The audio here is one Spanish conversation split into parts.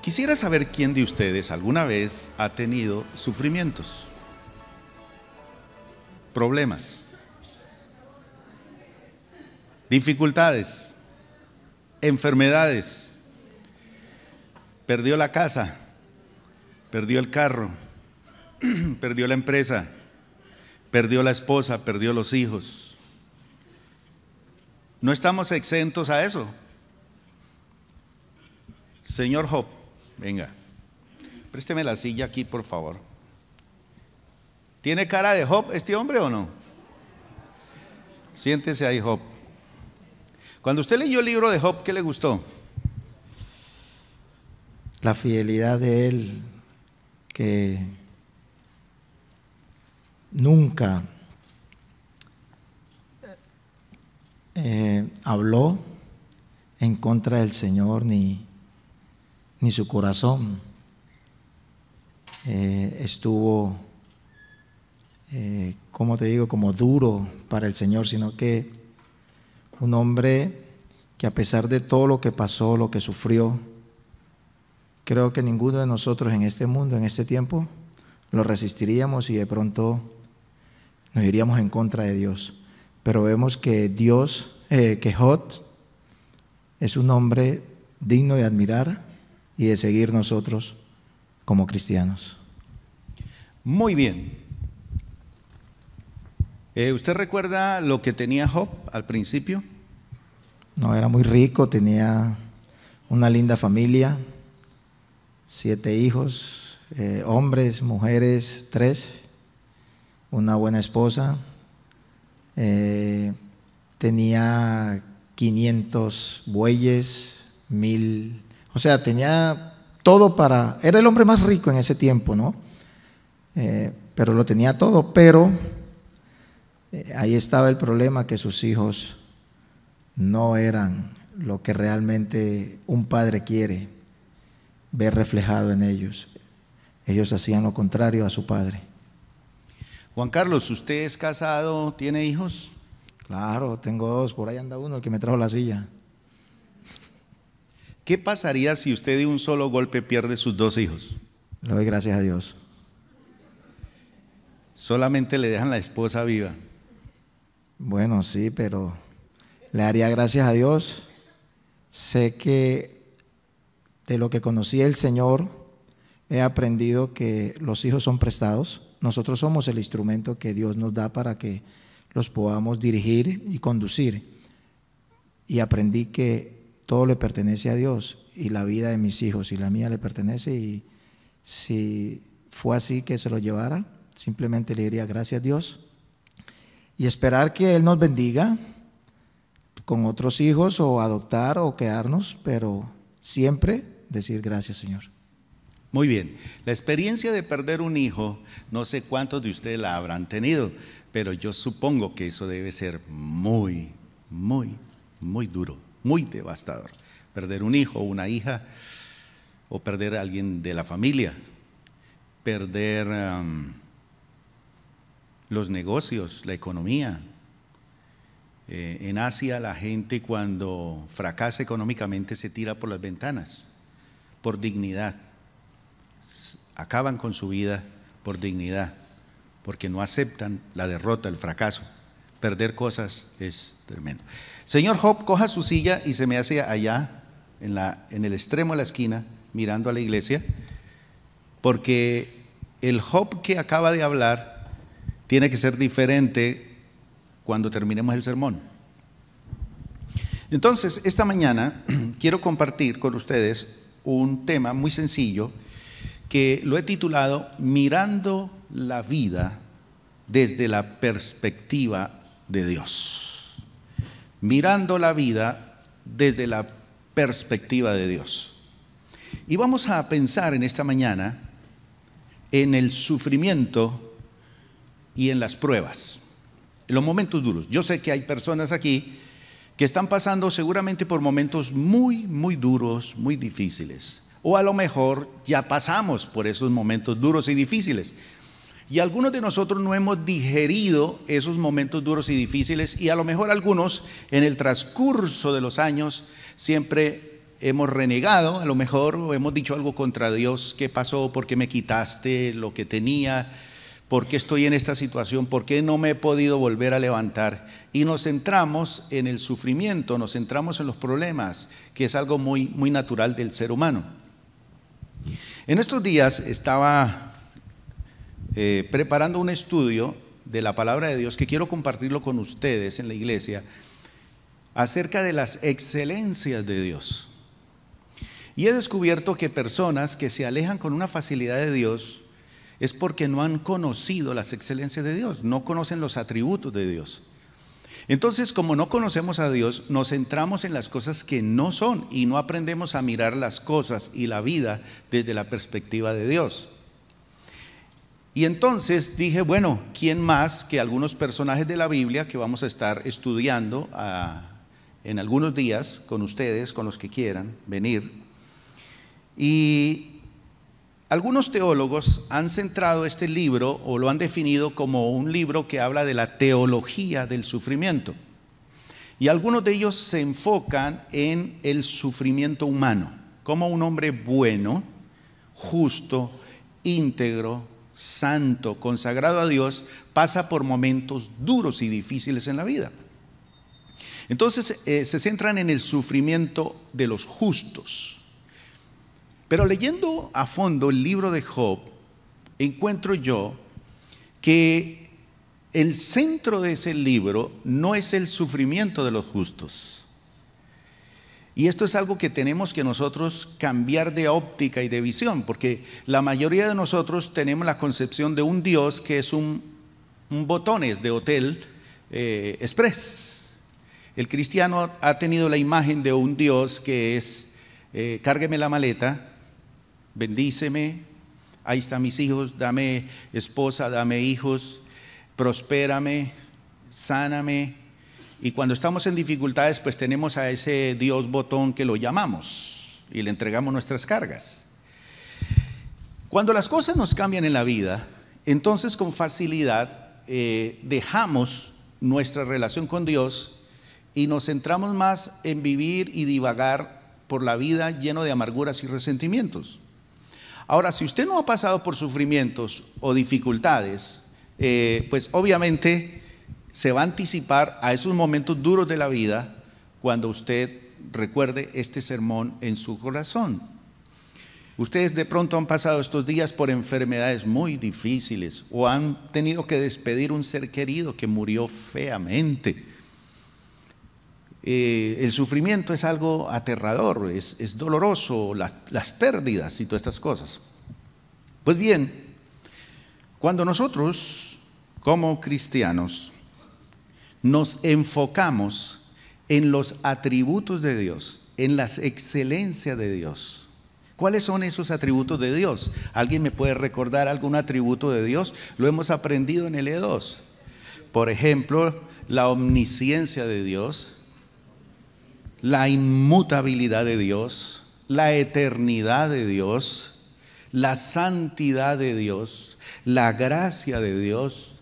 Quisiera saber quién de ustedes alguna vez ha tenido sufrimientos, problemas, dificultades, enfermedades. Perdió la casa, perdió el carro, perdió la empresa, perdió la esposa, perdió los hijos. No estamos exentos a eso. Señor Job, venga, présteme la silla aquí, por favor. ¿Tiene cara de Job este hombre o no? Siéntese ahí, Job. Cuando usted leyó el libro de Job, ¿qué le gustó? La fidelidad de él, que nunca habló en contra del Señor, ni su corazón estuvo, como te digo, como duro para el Señor, sino que un hombre que a pesar de todo lo que pasó, lo que sufrió, creo que ninguno de nosotros en este mundo, en este tiempo, lo resistiríamos y de pronto nos iríamos en contra de Dios. Pero vemos que que Job es un hombre digno de admirar y de seguir nosotros como cristianos. Muy bien. ¿Usted recuerda lo que tenía Job al principio? No, era muy rico, tenía una linda familia, 7 hijos, hombres, mujeres, 3, una buena esposa, tenía 500 bueyes, 1000, o sea, tenía todo era el hombre más rico en ese tiempo, ¿no? Pero lo tenía todo, pero ahí estaba el problema, que sus hijos no eran lo que realmente un padre quiere ver reflejado en ellos. Ellos hacían lo contrario a su padre. Juan Carlos, ¿usted es casado, tiene hijos? Claro, tengo 2, por ahí anda uno, el que me trajo la silla. ¿Qué pasaría si usted de un solo golpe pierde sus 2 hijos? Le doy gracias a Dios. Solamente le dejan la esposa viva. Bueno, sí, pero le daría gracias a Dios. Sé que de lo que conocí el Señor, he aprendido que los hijos son prestados. Nosotros somos el instrumento que Dios nos da para que los podamos dirigir y conducir. Y aprendí que todo le pertenece a Dios, y la vida de mis hijos y la mía le pertenece, y si fue así que se lo llevara, simplemente le diría gracias a Dios y esperar que Él nos bendiga con otros hijos, o adoptar o quedarnos, pero siempre decir gracias, Señor. Muy bien, la experiencia de perder un hijo, no sé cuántos de ustedes la habrán tenido, pero yo supongo que eso debe ser muy, muy, muy duro, muy devastador. Perder un hijo o una hija, o perder a alguien de la familia, perder los negocios, la economía. En Asia la gente, cuando fracasa económicamente, se tira por las ventanas, por dignidad. Acaban con su vida por dignidad, porque no aceptan la derrota, el fracaso. Perder cosas es tremendo. Señor Job, coja su silla y se me hace allá, en el extremo de la esquina, mirando a la iglesia, porque el Job que acaba de hablar tiene que ser diferente cuando terminemos el sermón. Entonces, esta mañana quiero compartir con ustedes un tema muy sencillo que lo he titulado Mirando la vida desde la perspectiva de Dios. Mirando la vida desde la perspectiva de Dios. Y vamos a pensar en esta mañana en el sufrimiento y en las pruebas, en los momentos duros. Yo sé que hay personas aquí que están pasando seguramente por momentos muy, muy duros, muy difíciles. O a lo mejor ya pasamos por esos momentos duros y difíciles. Y algunos de nosotros no hemos digerido esos momentos duros y difíciles, y a lo mejor algunos en el transcurso de los años siempre hemos renegado, a lo mejor, o hemos dicho algo contra Dios. ¿Qué pasó? ¿Por qué me quitaste lo que tenía? ¿Por qué estoy en esta situación? ¿Por qué no me he podido volver a levantar? Y nos centramos en el sufrimiento, nos centramos en los problemas, que es algo muy, muy natural del ser humano. En estos días estaba preparando un estudio de la palabra de Dios que quiero compartirlo con ustedes en la iglesia acerca de las excelencias de Dios. Y he descubierto que personas que se alejan con una facilidad de Dios es porque no han conocido las excelencias de Dios, no conocen los atributos de Dios. Entonces, como no conocemos a Dios, nos centramos en las cosas que no son y no aprendemos a mirar las cosas y la vida desde la perspectiva de Dios. Y entonces dije, bueno, ¿quién más que algunos personajes de la Biblia que vamos a estar estudiando en algunos días con ustedes, con los que quieran venir? Y algunos teólogos han centrado este libro o lo han definido como un libro que habla de la teología del sufrimiento. Y algunos de ellos se enfocan en el sufrimiento humano, como un hombre bueno, justo, íntegro, santo, consagrado a Dios, pasa por momentos duros y difíciles en la vida. Entonces se centran en el sufrimiento de los justos. Pero leyendo a fondo el libro de Job, encuentro yo que el centro de ese libro no es el sufrimiento de los justos. Y esto es algo que tenemos que nosotros cambiar de óptica y de visión, porque la mayoría de nosotros tenemos la concepción de un Dios que es un botones de hotel express. El cristiano ha tenido la imagen de un Dios que es cárgueme la maleta, bendíceme, ahí están mis hijos, dame esposa, dame hijos, prospérame, sáname. Y cuando estamos en dificultades, pues tenemos a ese Dios botón que lo llamamos y le entregamos nuestras cargas. Cuando las cosas nos cambian en la vida, entonces con facilidad dejamos nuestra relación con Dios y nos centramos más en vivir y divagar por la vida lleno de amarguras y resentimientos. Ahora, si usted no ha pasado por sufrimientos o dificultades, pues obviamente se va a anticipar a esos momentos duros de la vida cuando usted recuerde este sermón en su corazón. Ustedes de pronto han pasado estos días por enfermedades muy difíciles o han tenido que despedir un ser querido que murió feamente. El sufrimiento es algo aterrador, es doloroso, las pérdidas y todas estas cosas. Pues bien, cuando nosotros como cristianos nos enfocamos en los atributos de Dios, en las excelencias de Dios, ¿cuáles son esos atributos de Dios? ¿Alguien me puede recordar algún atributo de Dios? Lo hemos aprendido en el E2. Por ejemplo, la omnisciencia de Dios, la inmutabilidad de Dios, la eternidad de Dios, la santidad de Dios, la gracia de Dios,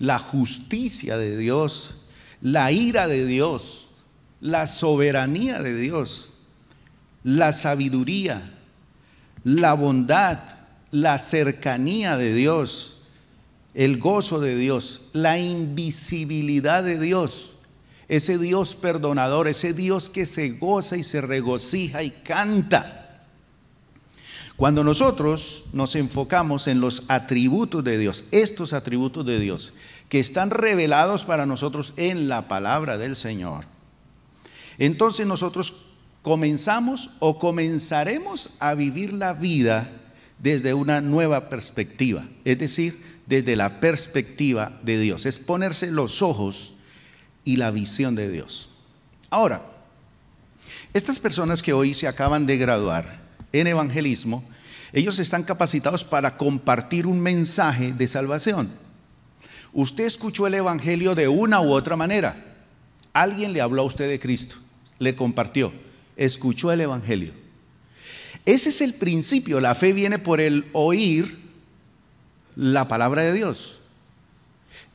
la justicia de Dios, la ira de Dios, la soberanía de Dios, la sabiduría, la bondad, la cercanía de Dios, el gozo de Dios, la invisibilidad de Dios. Ese Dios perdonador, ese Dios que se goza y se regocija y canta. Cuando nosotros nos enfocamos en los atributos de Dios, estos atributos de Dios, que están revelados para nosotros en la palabra del Señor, entonces nosotros comenzamos o comenzaremos a vivir la vida desde una nueva perspectiva, es decir, desde la perspectiva de Dios. Es ponerse los ojos y la visión de Dios. Ahora, estas personas que hoy se acaban de graduar en evangelismo, ellos están capacitados para compartir un mensaje de salvación. Usted escuchó el evangelio de una u otra manera. Alguien le habló a usted de Cristo, le compartió, escuchó el evangelio. Ese es el principio. La fe viene por el oír la palabra de Dios.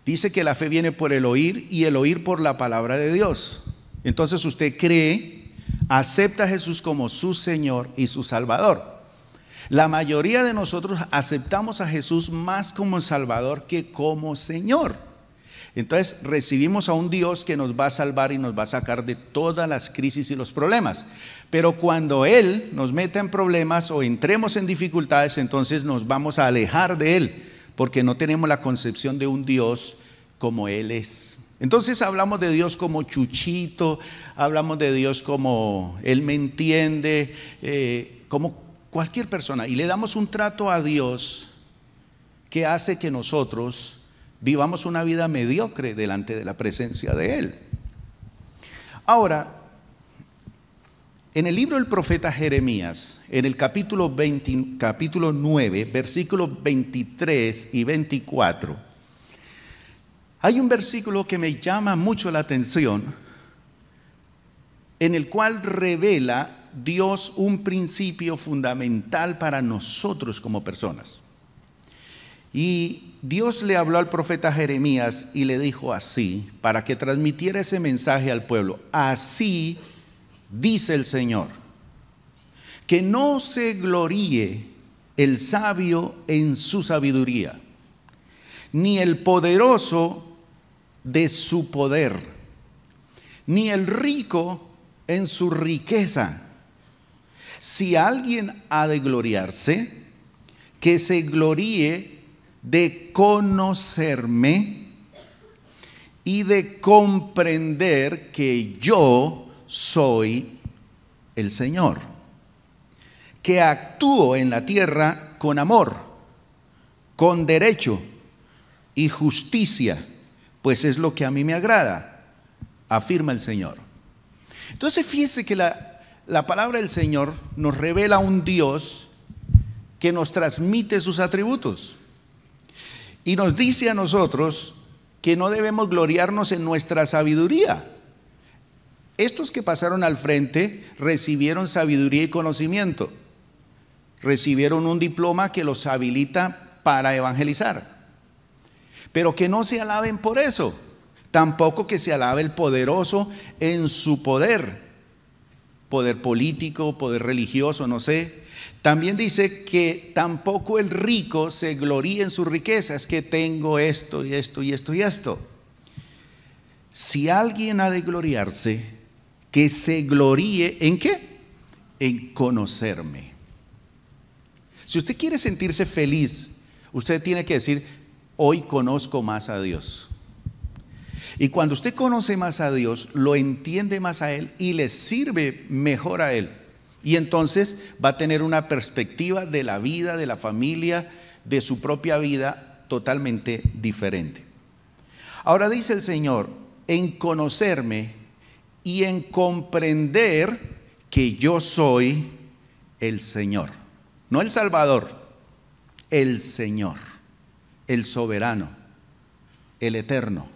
Dice que la fe viene por el oír y el oír por la palabra de Dios. Entonces usted cree, acepta a Jesús como su Señor y su Salvador. La mayoría de nosotros aceptamos a Jesús más como Salvador que como Señor. Entonces recibimos a un Dios que nos va a salvar y nos va a sacar de todas las crisis y los problemas. Pero cuando Él nos meta en problemas o entremos en dificultades, entonces nos vamos a alejar de Él, porque no tenemos la concepción de un Dios como Él es. Entonces hablamos de Dios como Chuchito, hablamos de Dios como Él me entiende, como cualquier persona. Y le damos un trato a Dios que hace que nosotros vivamos una vida mediocre delante de la presencia de Él. Ahora, en el libro del profeta Jeremías, en el capítulo 9, versículos 23 y 24, hay un versículo que me llama mucho la atención, en el cual revela Dios un principio fundamental para nosotros como personas. Y Dios le habló al profeta Jeremías y le dijo así, para que transmitiera ese mensaje al pueblo: así dice el Señor, que no se gloríe el sabio en su sabiduría, ni el poderoso de su poder, ni el rico en su riqueza. Si alguien ha de gloriarse, que se gloríe de conocerme y de comprender que yo soy el Señor, que actúo en la tierra con amor, con derecho y justicia, pues es lo que a mí me agrada, afirma el Señor. Entonces fíjese que la palabra del Señor nos revela un Dios que nos transmite sus atributos y nos dice a nosotros que no debemos gloriarnos en nuestra sabiduría. Estos que pasaron al frente recibieron sabiduría y conocimiento, recibieron un diploma que los habilita para evangelizar, pero que no se alaben por eso, tampoco que se alabe el poderoso en su poder político, poder religioso, no sé. También dice que tampoco el rico se gloríe en su riqueza, es que tengo esto y esto y esto y esto. Si alguien ha de gloriarse, que se gloríe ¿en qué? En conocerme. Si usted quiere sentirse feliz, usted tiene que decir: hoy conozco más a Dios. Y cuando usted conoce más a Dios, lo entiende más a Él y le sirve mejor a Él. Y entonces va a tener una perspectiva de la vida, de la familia, de su propia vida totalmente diferente. Ahora dice el Señor: en conocerme y en comprender que yo soy el Señor. No el Salvador, el Señor, el soberano, el eterno.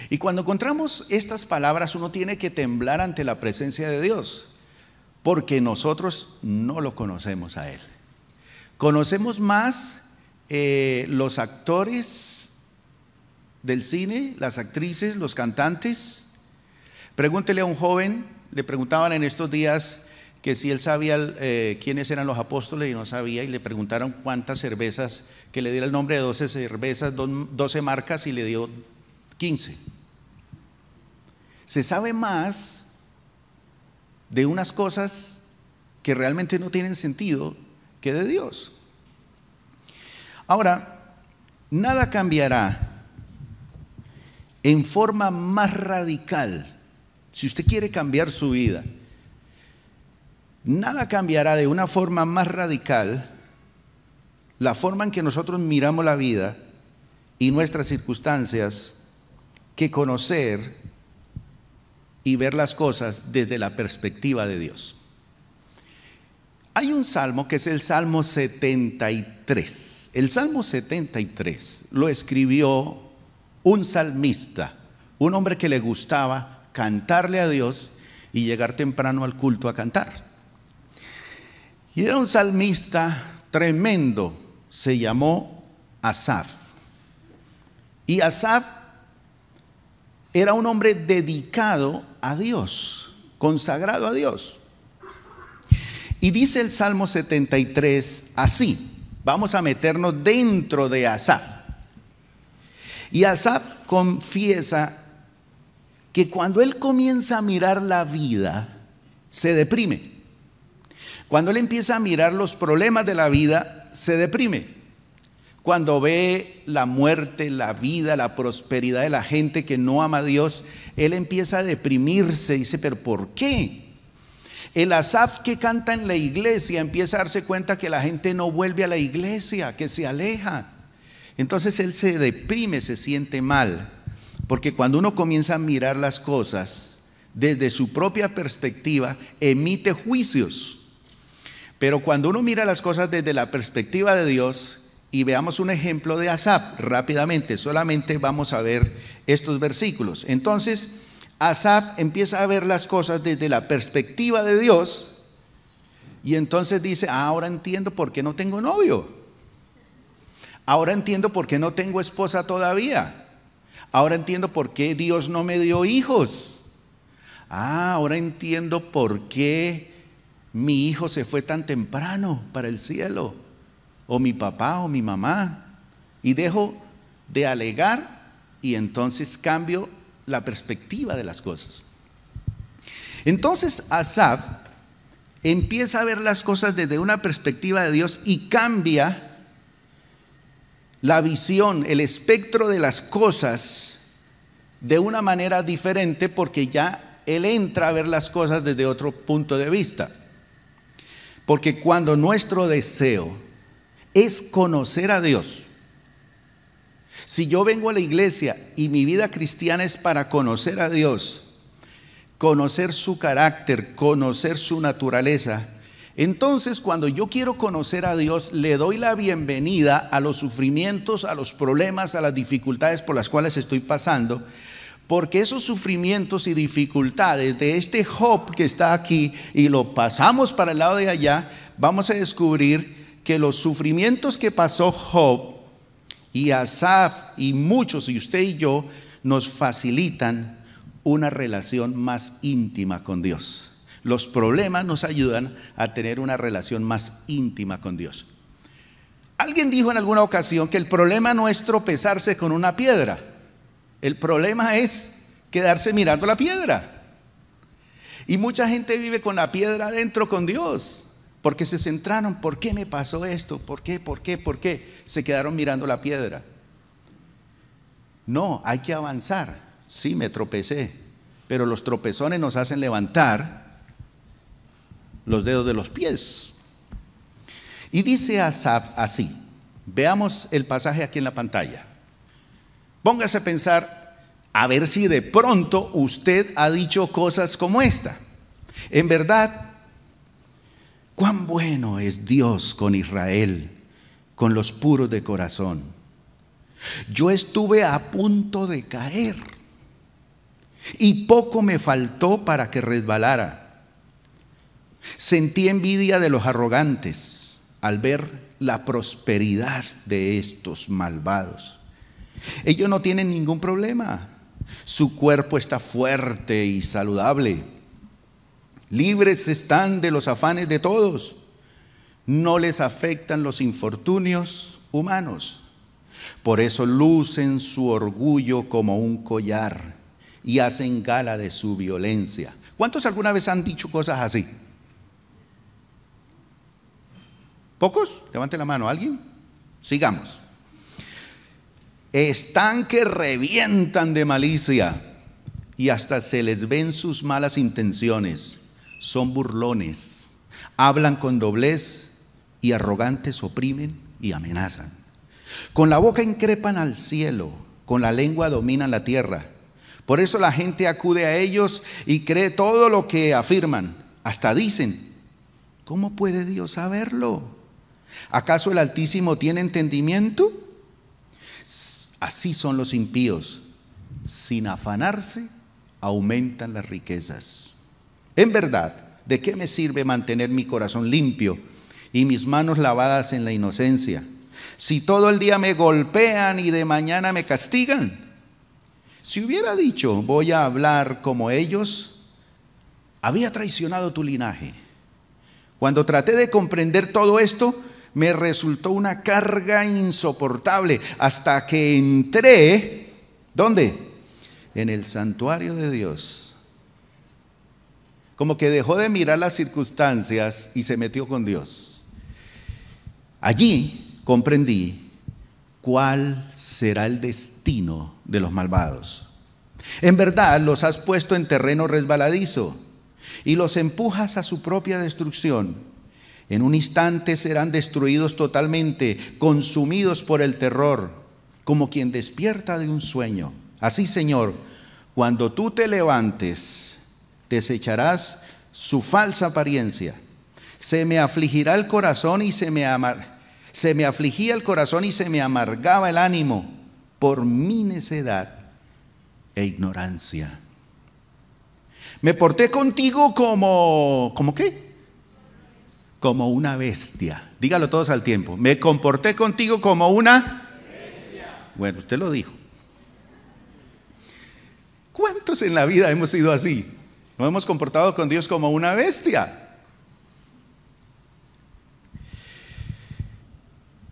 Y cuando encontramos estas palabras, uno tiene que temblar ante la presencia de Dios, porque nosotros no lo conocemos a Él. Conocemos más los actores del cine, las actrices, los cantantes. Pregúntele a un joven, le preguntaban en estos días que si él sabía quiénes eran los apóstoles y no sabía, y le preguntaron cuántas cervezas, que le diera el nombre de 12 cervezas, 12 marcas, y le dio 15. Se sabe más de unas cosas que realmente no tienen sentido que de Dios. Ahora, nada cambiará en forma más radical. Si usted quiere cambiar su vida, nada cambiará de una forma más radical la forma en que nosotros miramos la vida y nuestras circunstancias que conocer y ver las cosas desde la perspectiva de Dios. Hay un salmo que es el Salmo 73. El Salmo 73 lo escribió un salmista, un hombre que le gustaba cantarle a Dios y llegar temprano al culto a cantar. Y era un salmista tremendo, se llamó Asaf. Y Asaf era un hombre dedicado a Dios. consagrado a Dios. Y dice el Salmo 73 así, vamos a meternos dentro de Asaf. Y Asaf confiesa que cuando él comienza a mirar la vida, se deprime. Cuando él empieza a mirar los problemas de la vida, se deprime. Cuando ve la muerte, la vida, la prosperidad de la gente que no ama a Dios, él empieza a deprimirse y dice, ¿pero por qué? El Asaf que canta en la iglesia empieza a darse cuenta que la gente no vuelve a la iglesia, que se aleja. Entonces él se deprime, se siente mal, porque cuando uno comienza a mirar las cosas desde su propia perspectiva, emite juicios. Pero cuando uno mira las cosas desde la perspectiva de Dios, y veamos un ejemplo de Asaf rápidamente, solamente vamos a ver estos versículos. Entonces, Asaf empieza a ver las cosas desde la perspectiva de Dios y entonces dice, ahora entiendo por qué no tengo novio. Ahora entiendo por qué no tengo esposa todavía. Ahora entiendo por qué Dios no me dio hijos. Ahora entiendo por qué mi hijo se fue tan temprano para el cielo, o mi papá o mi mamá, y dejo de alegar y entonces cambio la perspectiva de las cosas. Entonces Asaf empieza a ver las cosas desde una perspectiva de Dios y cambia la visión, el espectro de las cosas de una manera diferente, porque ya él entra a ver las cosas desde otro punto de vista. Porque cuando nuestro deseo es conocer a Dios, si yo vengo a la iglesia y mi vida cristiana es para conocer a Dios, conocer su carácter, conocer su naturaleza, entonces cuando yo quiero conocer a Dios, le doy la bienvenida a los sufrimientos, a los problemas, a las dificultades por las cuales estoy pasando, porque esos sufrimientos y dificultades de este Job que está aquí y lo pasamos para el lado de allá, vamos a descubrir que los sufrimientos que pasó Job y Asaf y muchos, y usted y yo, nos facilitan una relación más íntima con Dios. Los problemas nos ayudan a tener una relación más íntima con Dios. Alguien dijo en alguna ocasión que el problema no es tropezarse con una piedra. El problema es quedarse mirando la piedra. Y mucha gente vive con la piedra adentro con Dios, porque se centraron, ¿por qué me pasó esto? ¿Por qué? ¿Por qué? ¿Por qué? Se quedaron mirando la piedra. No, hay que avanzar. Sí, me tropecé, pero los tropezones nos hacen levantar los dedos de los pies. Y dice Asaf así, veamos el pasaje aquí en la pantalla. Póngase a pensar, a ver si de pronto usted ha dicho cosas como esta. En verdad, cuán bueno es Dios con Israel, con los puros de corazón. Yo estuve a punto de caer y poco me faltó para que resbalara. Sentí envidia de los arrogantes al ver la prosperidad de estos malvados. Ellos no tienen ningún problema. Su cuerpo está fuerte y saludable. Libres están de los afanes de todos. No les afectan los infortunios humanos. Por eso lucen su orgullo como un collar y hacen gala de su violencia. ¿Cuántos alguna vez han dicho cosas así? ¿Pocos? Levante la mano. ¿Alguien? Sigamos. Están que revientan de malicia y hasta se les ven sus malas intenciones. Son burlones, hablan con doblez y arrogantes oprimen y amenazan. Con la boca increpan al cielo, con la lengua dominan la tierra. Por eso la gente acude a ellos y cree todo lo que afirman. Hasta dicen, ¿cómo puede Dios saberlo? ¿Acaso el Altísimo tiene entendimiento? Así son los impíos, sin afanarse, aumentan las riquezas. En verdad, ¿de qué me sirve mantener mi corazón limpio y mis manos lavadas en la inocencia? Si todo el día me golpean y de mañana me castigan. Si hubiera dicho, voy a hablar como ellos, había traicionado tu linaje. Cuando traté de comprender todo esto, me resultó una carga insoportable hasta que entré, ¿dónde? En el santuario de Dios. Como que dejó de mirar las circunstancias y se metió con Dios. Allí comprendí cuál será el destino de los malvados. En verdad los has puesto en terreno resbaladizo y los empujas a su propia destrucción. En un instante serán destruidos totalmente, consumidos por el terror, como quien despierta de un sueño. Así, Señor, cuando tú te levantes, desecharás su falsa apariencia. Se me afligirá el corazón y se me afligía el corazón y se me amargaba el ánimo por mi necedad e ignorancia. Me porté contigo ¿como qué? Como una bestia. Dígalo todos al tiempo. Me comporté contigo como una bestia. Bueno, usted lo dijo. ¿Cuántos en la vida hemos sido así? Nos hemos comportado con Dios como una bestia.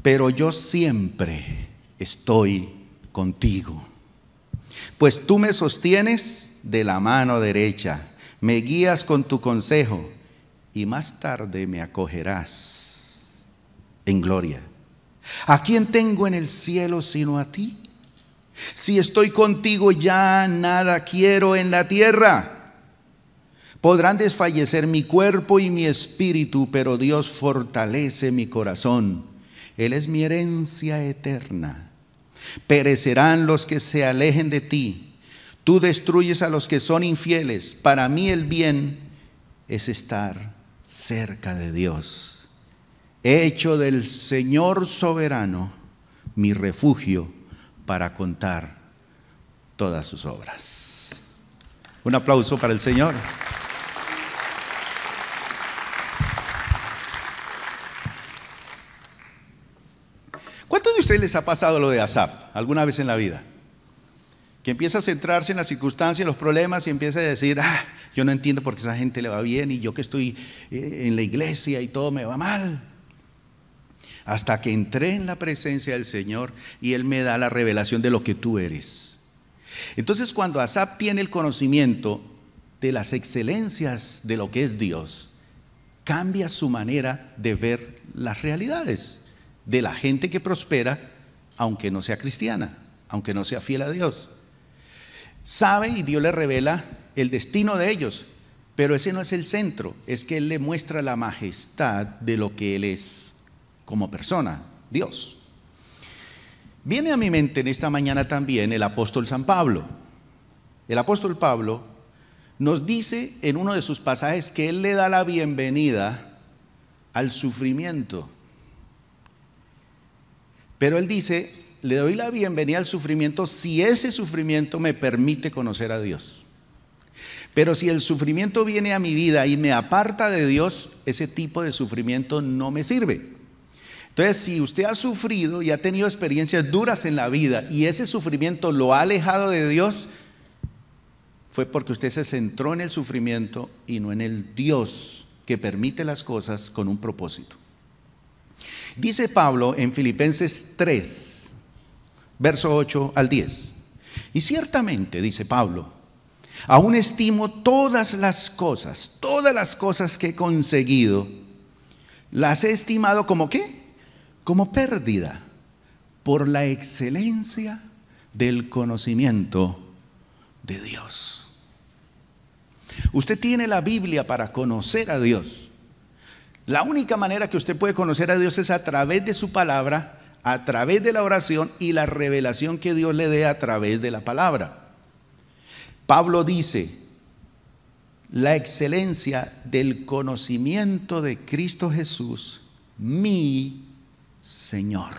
Pero yo siempre estoy contigo, pues tú me sostienes de la mano derecha, me guías con tu consejo y más tarde me acogerás en gloria. ¿A quién tengo en el cielo sino a ti? Si estoy contigo ya nada quiero en la tierra. Podrán desfallecer mi cuerpo y mi espíritu, pero Dios fortalece mi corazón. Él es mi herencia eterna. Perecerán los que se alejen de ti. Tú destruyes a los que son infieles. Para mí el bien es estar cerca de Dios. He hecho del Señor soberano mi refugio para contar todas sus obras. Un aplauso para el Señor. ¿Cuántos de ustedes les ha pasado lo de Asaf alguna vez en la vida? Que empieza a centrarse en las circunstancias, en los problemas y empieza a decir, yo no entiendo por qué a esa gente le va bien y yo que estoy en la iglesia y todo me va mal. Hasta que entré en la presencia del Señor y Él me da la revelación de lo que tú eres. Entonces cuando Asaf tiene el conocimiento de las excelencias de lo que es Dios, cambia su manera de ver las realidades de la gente que prospera, aunque no sea cristiana, aunque no sea fiel a Dios. Sabe y Dios le revela el destino de ellos, pero ese no es el centro, es que Él le muestra la majestad de lo que Él es como persona, Dios. Viene a mi mente en esta mañana también el apóstol San Pablo. El apóstol Pablo nos dice en uno de sus pasajes que Él le da la bienvenida al sufrimiento. Pero Él dice, le doy la bienvenida al sufrimiento si ese sufrimiento me permite conocer a Dios. Pero si el sufrimiento viene a mi vida y me aparta de Dios, ese tipo de sufrimiento no me sirve. Entonces, si usted ha sufrido y ha tenido experiencias duras en la vida y ese sufrimiento lo ha alejado de Dios, fue porque usted se centró en el sufrimiento y no en el Dios que permite las cosas con un propósito. Dice Pablo en Filipenses 3, verso 8 al 10. Y ciertamente, dice Pablo, aún estimo todas las cosas que he conseguido, las he estimado como ¿qué? Como pérdida, por la excelencia del conocimiento de Dios. Usted tiene la Biblia para conocer a Dios. La única manera que usted puede conocer a Dios es a través de su palabra, a través de la oración y la revelación que Dios le dé a través de la palabra. Pablo dice, la excelencia del conocimiento de Cristo Jesús, mi Señor,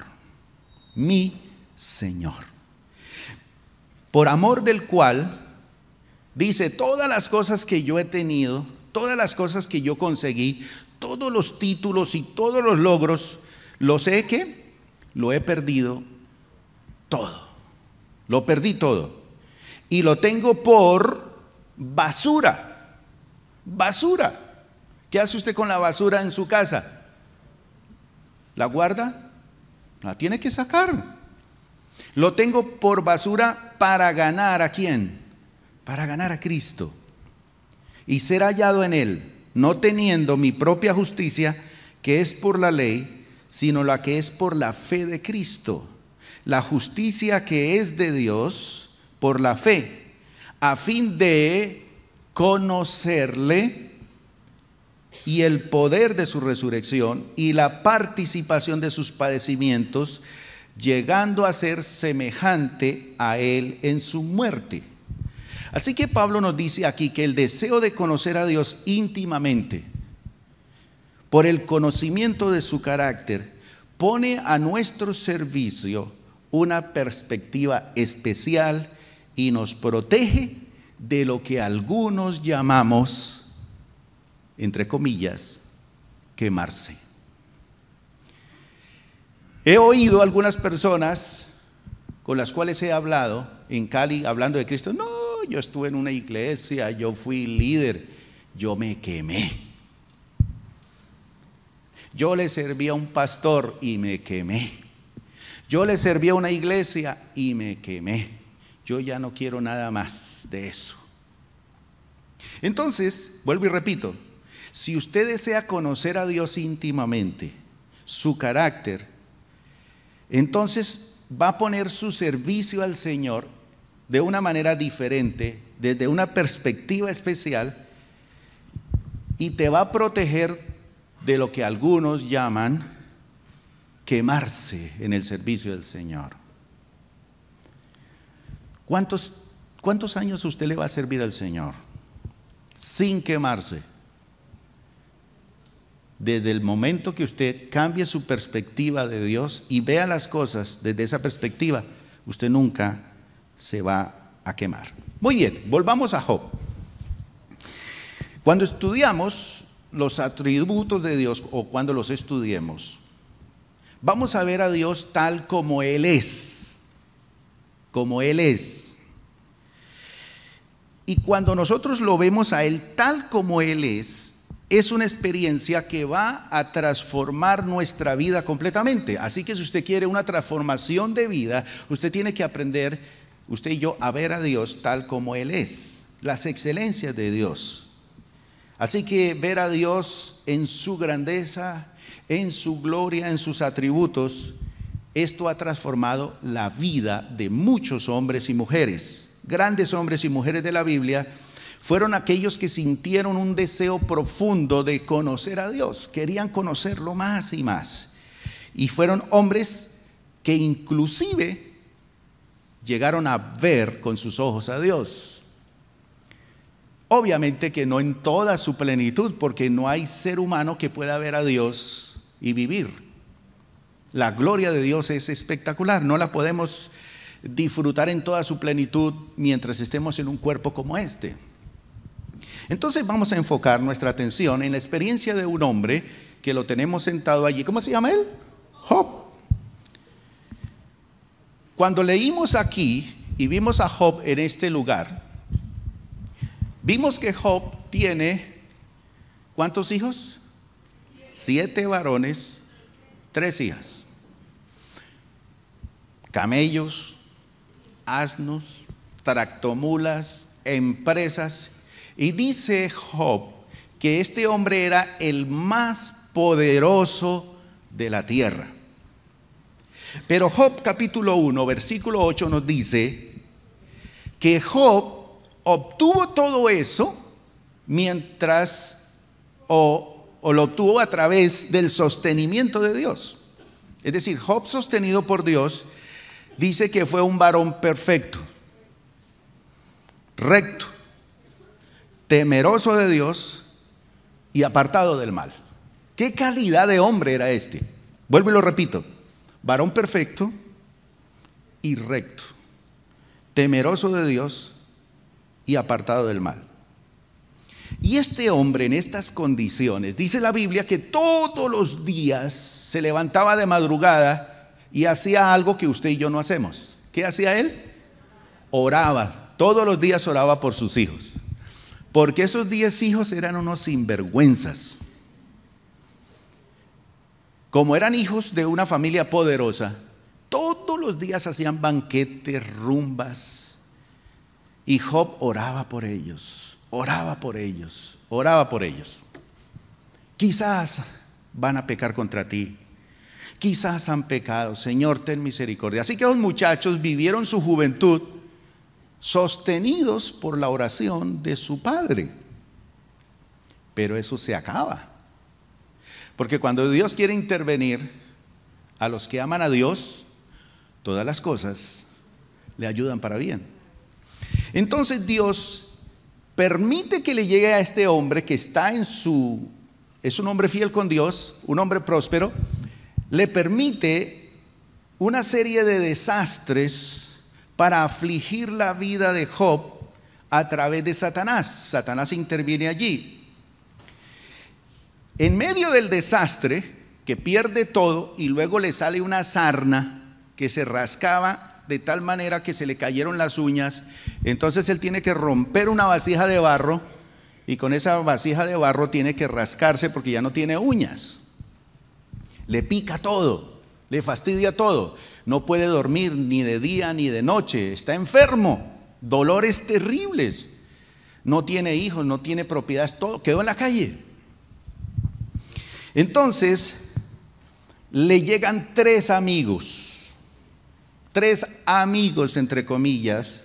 mi Señor, por amor del cual, dice, todas las cosas que yo he tenido, todas las cosas que yo conseguí, todos los títulos y todos los logros, los he ¿qué? Lo he perdido todo, lo perdí todo y lo tengo por basura Basura. ¿Qué hace usted con la basura en su casa? ¿La guarda? La tiene que sacar. Lo tengo por basura para ganar ¿a quién? Para ganar a Cristo y ser hallado en Él, no teniendo mi propia justicia, que es por la ley, sino la que es por la fe de Cristo, la justicia que es de Dios por la fe, a fin de conocerle y el poder de su resurrección y la participación de sus padecimientos, llegando a ser semejante a Él en su muerte. Así que Pablo nos dice aquí que el deseo de conocer a Dios íntimamente, por el conocimiento de su carácter, pone a nuestro servicio una perspectiva especial y nos protege de lo que algunos llamamos, entre comillas, quemarse. He oído algunas personas con las cuales he hablado en Cali, hablando de Cristo. No, yo estuve en una iglesia, yo fui líder, yo me quemé. Yo le serví a un pastor y me quemé. Yo le serví a una iglesia y me quemé. Yo ya no quiero nada más de eso. Entonces, vuelvo y repito, si usted desea conocer a Dios íntimamente, su carácter, entonces va a poner su servicio al Señor de una manera diferente, desde una perspectiva especial, y te va a proteger de lo que algunos llaman quemarse en el servicio del Señor. ¿Cuántos años usted le va a servir al Señor sin quemarse? Desde el momento que usted cambie su perspectiva de Dios y vea las cosas desde esa perspectiva, usted nunca se va a quemar. Muy bien, volvamos a Job. Cuando estudiamos los atributos de Dios, o cuando los estudiemos, vamos a ver a Dios tal como Él es, como Él es. Y cuando nosotros lo vemos a Él tal como Él es una experiencia que va a transformar nuestra vida completamente. Así que si usted quiere una transformación de vida, usted tiene que aprender, usted y yo, a ver a Dios tal como Él es, las excelencias de Dios. Así que ver a Dios en su grandeza, en su gloria, en sus atributos, esto ha transformado la vida de muchos hombres y mujeres. Grandes hombres y mujeres de la Biblia fueron aquellos que sintieron un deseo profundo de conocer a Dios, querían conocerlo más y más. Y fueron hombres que inclusive llegaron a ver con sus ojos a Dios. Obviamente que no en toda su plenitud, porque no hay ser humano que pueda ver a Dios y vivir. La gloria de Dios es espectacular, no la podemos disfrutar en toda su plenitud mientras estemos en un cuerpo como este. Entonces vamos a enfocar nuestra atención en la experiencia de un hombre que lo tenemos sentado allí. ¿Cómo se llama él? Job. Cuando leímos aquí y vimos a Job en este lugar, vimos que Job tiene, ¿cuántos hijos? 7 varones, 3 hijas. Camellos, asnos, tractomulas, empresas. Y dice Job que este hombre era el más poderoso de la tierra. Pero Job capítulo 1, versículo 8 nos dice que Job obtuvo todo eso mientras o lo obtuvo a través del sostenimiento de Dios. Es decir, Job, sostenido por Dios, dice que fue un varón perfecto, recto, temeroso de Dios y apartado del mal. ¿Qué calidad de hombre era este? Vuelvo y lo repito: varón perfecto y recto, temeroso de Dios y apartado del mal. Y este hombre, en estas condiciones, dice la Biblia que todos los días se levantaba de madrugada y hacía algo que usted y yo no hacemos. ¿Qué hacía él? Oraba. Todos los días oraba por sus hijos. porque esos 10 hijos eran unos sinvergüenzas. Como eran hijos de una familia poderosa, todos los días hacían banquetes, rumbas, y Job oraba por ellos, oraba por ellos, oraba por ellos. Quizás van a pecar contra ti, quizás han pecado, Señor, ten misericordia. Así que los muchachos vivieron su juventud sostenidos por la oración de su padre. Pero eso se acaba, porque cuando Dios quiere intervenir, a los que aman a Dios, todas las cosas le ayudan para bien. Entonces Dios permite que le llegue a este hombre que está es un hombre fiel con Dios, un hombre próspero, le permite una serie de desastres para afligir la vida de Job a través de Satanás. Satanás interviene allí. En medio del desastre, que pierde todo y luego le sale una sarna que se rascaba de tal manera que se le cayeron las uñas, entonces él tiene que romper una vasija de barro y con esa vasija de barro tiene que rascarse porque ya no tiene uñas. Le pica todo, le fastidia todo. No puede dormir ni de día ni de noche, está enfermo, dolores terribles. No tiene hijos, no tiene propiedades, todo quedó en la calle. Entonces le llegan 3 amigos, 3 amigos entre comillas,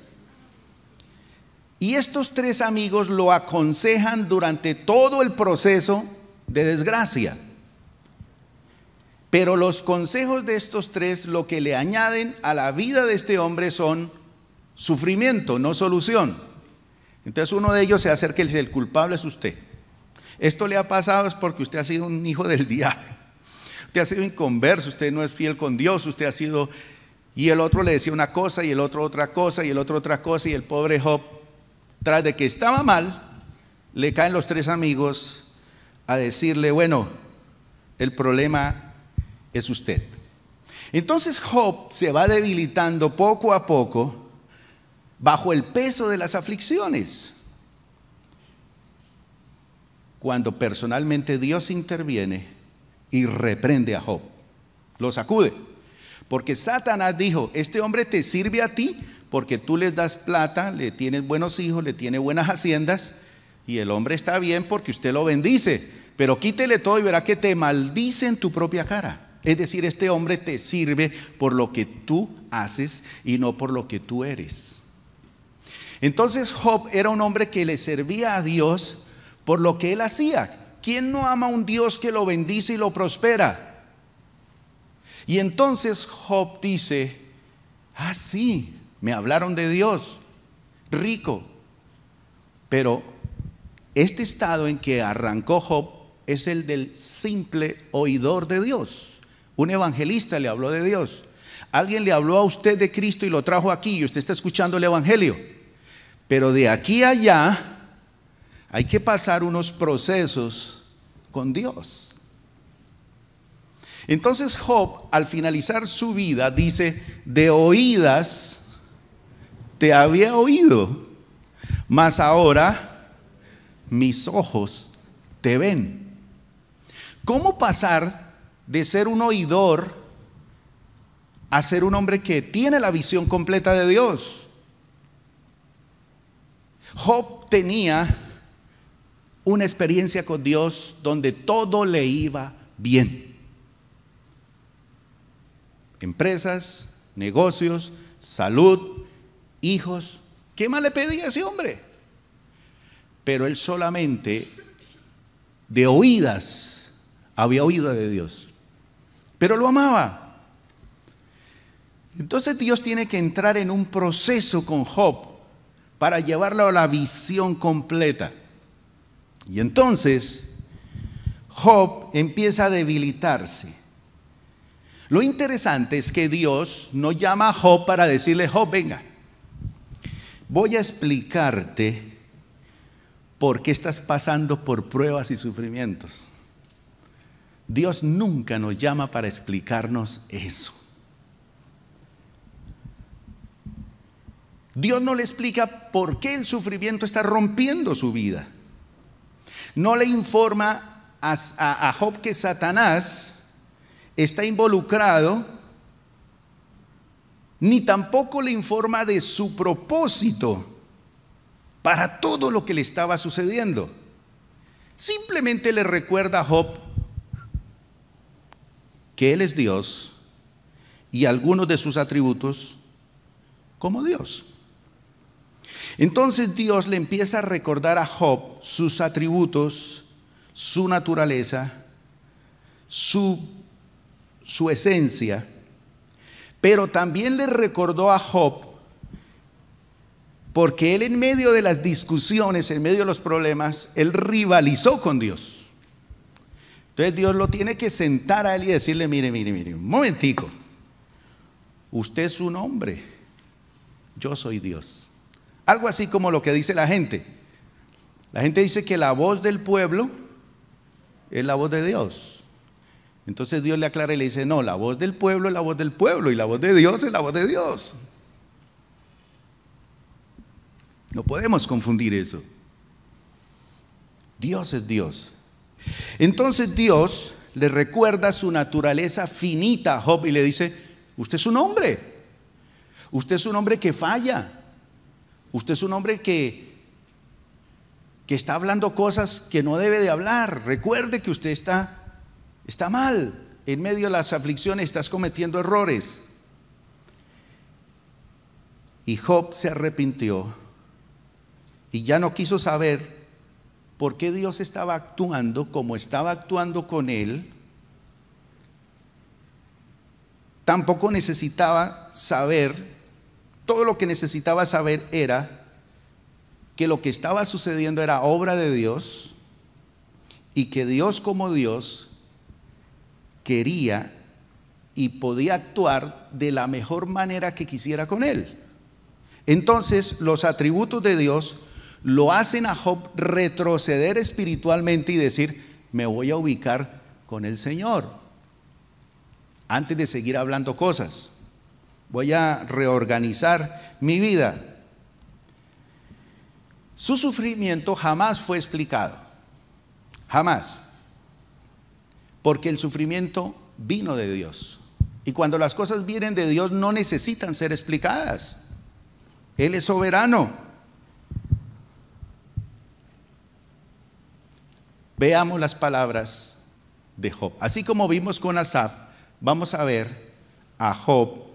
y estos 3 amigos lo aconsejan durante todo el proceso de desgracia. Pero los consejos de estos 3 lo que le añaden a la vida de este hombre son sufrimiento, no solución. Entonces uno de ellos se acerca y le dice: el culpable es usted. Esto le ha pasado es porque usted ha sido un hijo del diablo. Usted ha sido inconverso, usted no es fiel con Dios, usted ha sido... Y el otro le decía una cosa y el otro otra cosa y el otro otra cosa, y el pobre Job, tras de que estaba mal, le caen los 3 amigos a decirle: bueno, el problema es usted. Entonces Job se va debilitando poco a poco bajo el peso de las aflicciones, cuando personalmente Dios interviene y reprende a Job, lo sacude, porque Satanás dijo: este hombre te sirve a ti porque tú les das plata, le tienes buenos hijos, le tienes buenas haciendas, y el hombre está bien porque usted lo bendice, pero quítele todo y verá que te maldice en tu propia cara. Es decir, este hombre te sirve por lo que tú haces y no por lo que tú eres. Entonces Job era un hombre que le servía a Dios por lo que él hacía. ¿Quién no ama a un Dios que lo bendice y lo prospera? Y entonces Job dice: ah, sí, me hablaron de Dios, rico. Pero este estado en que arrancó Job es el del simple oidor de Dios. Un evangelista le habló de Dios. Alguien le habló a usted de Cristo y lo trajo aquí y usted está escuchando el evangelio. Pero de aquí a allá hay que pasar unos procesos con Dios. Entonces Job, al finalizar su vida, dice: de oídas te había oído, mas ahora mis ojos te ven. ¿Cómo pasar de ser un oidor a ser un hombre que tiene la visión completa de Dios? Job tenía una experiencia con Dios donde todo le iba bien. Empresas, negocios, salud, hijos. ¿Qué más le pedía a ese hombre? Pero él solamente de oídas había oído de Dios, pero lo amaba. Entonces Dios tiene que entrar en un proceso con Job para llevarlo a la visión completa. Y entonces Job empieza a debilitarse. Lo interesante es que Dios no llama a Job para decirle: Job, venga, voy a explicarte por qué estás pasando por pruebas y sufrimientos. Dios nunca nos llama para explicarnos eso. Dios no le explica por qué el sufrimiento está rompiendo su vida. No le informa a Job que Satanás está involucrado, ni tampoco le informa de su propósito para todo lo que le estaba sucediendo. Simplemente le recuerda a Job que Él es Dios y algunos de sus atributos como Dios. Entonces Dios le empieza a recordar a Job sus atributos, su naturaleza, su esencia, pero también le recordó a Job, porque él en medio de las discusiones, en medio de los problemas, él rivalizó con Dios. Entonces Dios lo tiene que sentar a él y decirle: mire, un momentico, usted es un hombre, yo soy Dios. Algo así como lo que dice la gente. La gente dice que la voz del pueblo es la voz de Dios. Entonces Dios le aclara y le dice: no, la voz del pueblo es la voz del pueblo y la voz de Dios es la voz de Dios. No podemos confundir eso. Dios es Dios. Entonces Dios le recuerda su naturaleza finita a Job y le dice: usted es un hombre. Usted es un hombre que falla. Usted es un hombre que está hablando cosas que no debe de hablar. Recuerde que usted está mal. En medio de las aflicciones estás cometiendo errores. Y Job se arrepintió y ya no quiso saber por qué Dios estaba actuando como estaba actuando con él. Tampoco necesitaba saber. Todo lo que necesitaba saber era que lo que estaba sucediendo era obra de Dios y que Dios, como Dios, quería y podía actuar de la mejor manera que quisiera con él. Entonces los atributos de Dios lo hacen a Job retroceder espiritualmente y decir: me voy a ubicar con el Señor antes de seguir hablando cosas. Voy a reorganizar mi vida. Su sufrimiento jamás fue explicado. Jamás. Porque el sufrimiento vino de Dios. Y cuando las cosas vienen de Dios no necesitan ser explicadas. Él es soberano. Veamos las palabras de Job. Así como vimos con Asaf, vamos a ver a Job.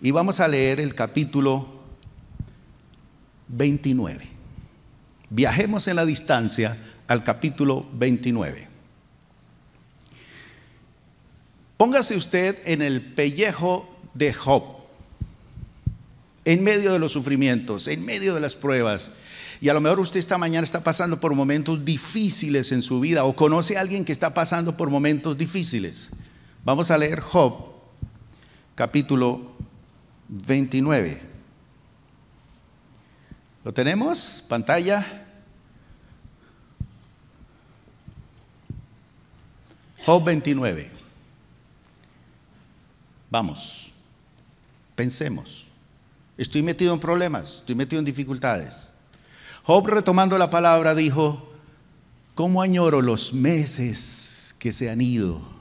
Y vamos a leer el capítulo 29. Viajemos en la distancia al capítulo 29. Póngase usted en el pellejo de Job, en medio de los sufrimientos, en medio de las pruebas. Y a lo mejor usted esta mañana está pasando por momentos difíciles en su vida o conoce a alguien que está pasando por momentos difíciles. Vamos a leer Job, capítulo 29. ¿Lo tenemos? Pantalla. Job 29. Vamos, pensemos. Estoy metido en problemas, estoy metido en dificultades. Job, retomando la palabra, dijo: ¿cómo añoro los meses que se han ido?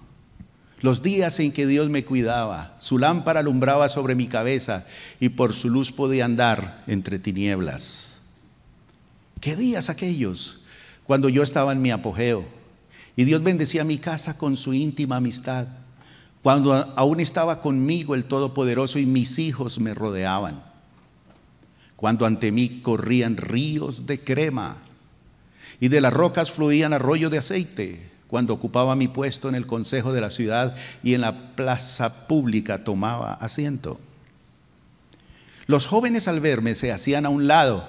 Los días en que Dios me cuidaba, su lámpara alumbraba sobre mi cabeza y por su luz podía andar entre tinieblas. ¿Qué días aquellos cuando yo estaba en mi apogeo y Dios bendecía mi casa con su íntima amistad? Cuando aún estaba conmigo el Todopoderoso y mis hijos me rodeaban. Cuando ante mí corrían ríos de crema y de las rocas fluían arroyos de aceite. Cuando ocupaba mi puesto en el consejo de la ciudad y en la plaza pública tomaba asiento. Los jóvenes al verme se hacían a un lado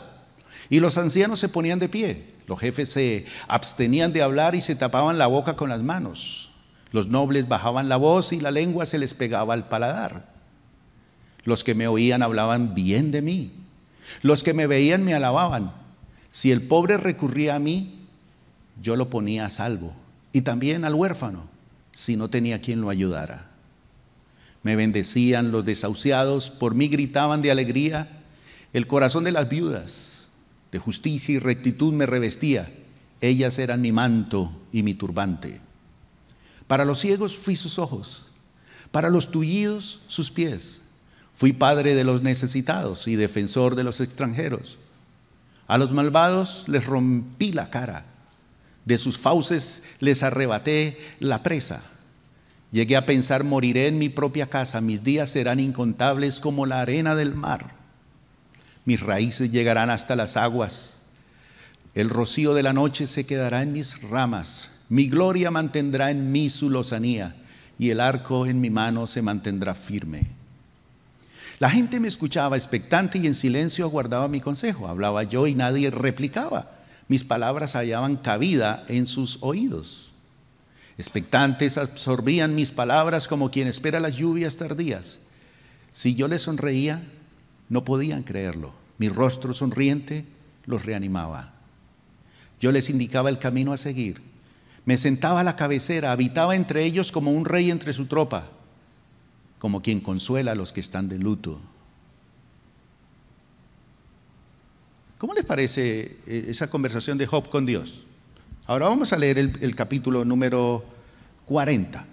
y los ancianos se ponían de pie. Los jefes se abstenían de hablar y se tapaban la boca con las manos. Los nobles bajaban la voz y la lengua se les pegaba al paladar. Los que me oían hablaban bien de mí. Los que me veían me alababan. Si el pobre recurría a mí, yo lo ponía a salvo. Y también al huérfano, si no tenía quien lo ayudara. Me bendecían los desahuciados, por mí gritaban de alegría. El corazón de las viudas de justicia y rectitud me revestía. Ellas eran mi manto y mi turbante. Para los ciegos fui sus ojos, para los tullidos sus pies. Fui padre de los necesitados y defensor de los extranjeros. A los malvados les rompí la cara, de sus fauces les arrebaté la presa. Llegué a pensar, moriré en mi propia casa, mis días serán incontables como la arena del mar. Mis raíces llegarán hasta las aguas, el rocío de la noche se quedará en mis ramas. Mi gloria mantendrá en mí su lozanía y el arco en mi mano se mantendrá firme. La gente me escuchaba expectante y en silencio aguardaba mi consejo. Hablaba yo y nadie replicaba. Mis palabras hallaban cabida en sus oídos. Expectantes absorbían mis palabras como quien espera las lluvias tardías. Si yo les sonreía, no podían creerlo. Mi rostro sonriente los reanimaba. Yo les indicaba el camino a seguir. Me sentaba a la cabecera, habitaba entre ellos como un rey entre su tropa, como quien consuela a los que están de luto. ¿Cómo les parece esa conversación de Job con Dios? Ahora vamos a leer el capítulo número 40.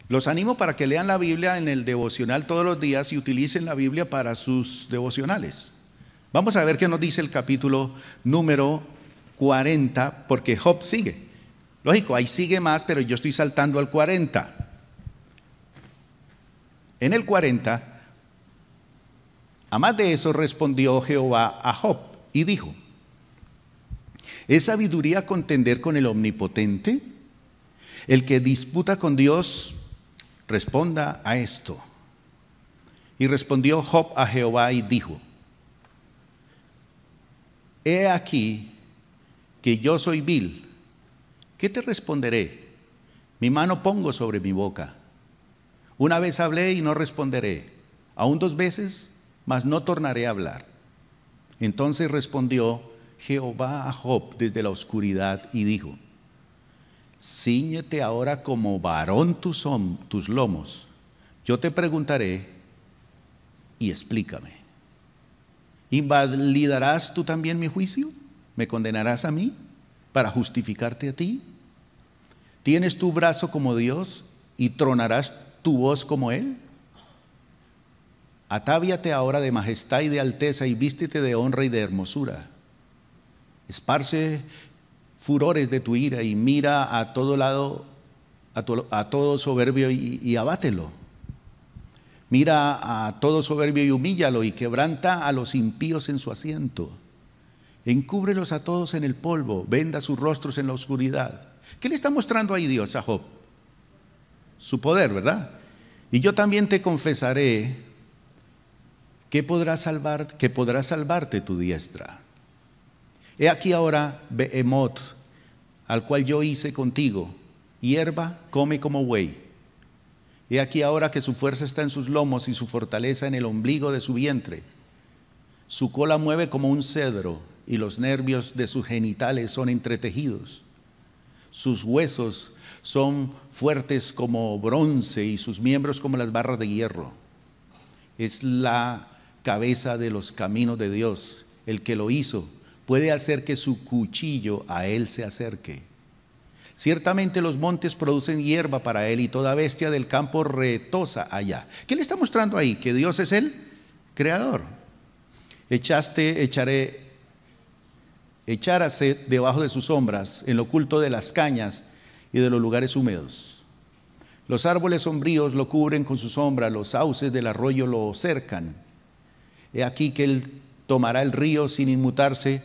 Los animo para que lean la Biblia en el devocional todos los días y utilicen la Biblia para sus devocionales. Vamos a ver qué nos dice el capítulo número 40, porque Job sigue. Lógico, ahí sigue más, pero yo estoy saltando al 40. En el 40, a más de eso respondió Jehová a Job y dijo: ¿es sabiduría contender con el Omnipotente? El que disputa con Dios, responda a esto. Y respondió Job a Jehová y dijo: he aquí que yo soy vil. ¿Qué te responderé? Mi mano pongo sobre mi boca. Una vez hablé y no responderé. Aún 2 veces, mas no tornaré a hablar. Entonces respondió Jehová a Job desde la oscuridad y dijo: cíñete ahora como varón tus lomos. Yo te preguntaré y explícame. ¿Invalidarás tú también mi juicio? ¿Me condenarás a mí para justificarte a ti? ¿Tienes tu brazo como Dios y tronarás tu voz como Él? Atáviate ahora de majestad y de alteza y vístete de honra y de hermosura. Esparce furores de tu ira y mira a todo lado, a todo soberbio y abátelo. Mira a todo soberbio y humíllalo y quebranta a los impíos en su asiento. Encúbrelos a todos en el polvo, venda sus rostros en la oscuridad. ¿Qué le está mostrando ahí Dios a Job? Su poder, ¿verdad? Y yo también te confesaré que podrá salvarte tu diestra. He aquí ahora Behemoth, al cual yo hice contigo, hierba come como buey. He aquí ahora que su fuerza está en sus lomos y su fortaleza en el ombligo de su vientre. Su cola mueve como un cedro y los nervios de sus genitales son entretejidos. Sus huesos son fuertes como bronce y sus miembros como las barras de hierro. Es la cabeza de los caminos de Dios. El que lo hizo puede hacer que su cuchillo a él se acerque. Ciertamente los montes producen hierba para él y toda bestia del campo retosa allá. ¿Qué le está mostrando ahí? Que Dios es el creador. Echárase debajo de sus sombras, en lo oculto de las cañas y de los lugares húmedos. Los árboles sombríos lo cubren con su sombra, los sauces del arroyo lo cercan. He aquí que él tomará el río sin inmutarse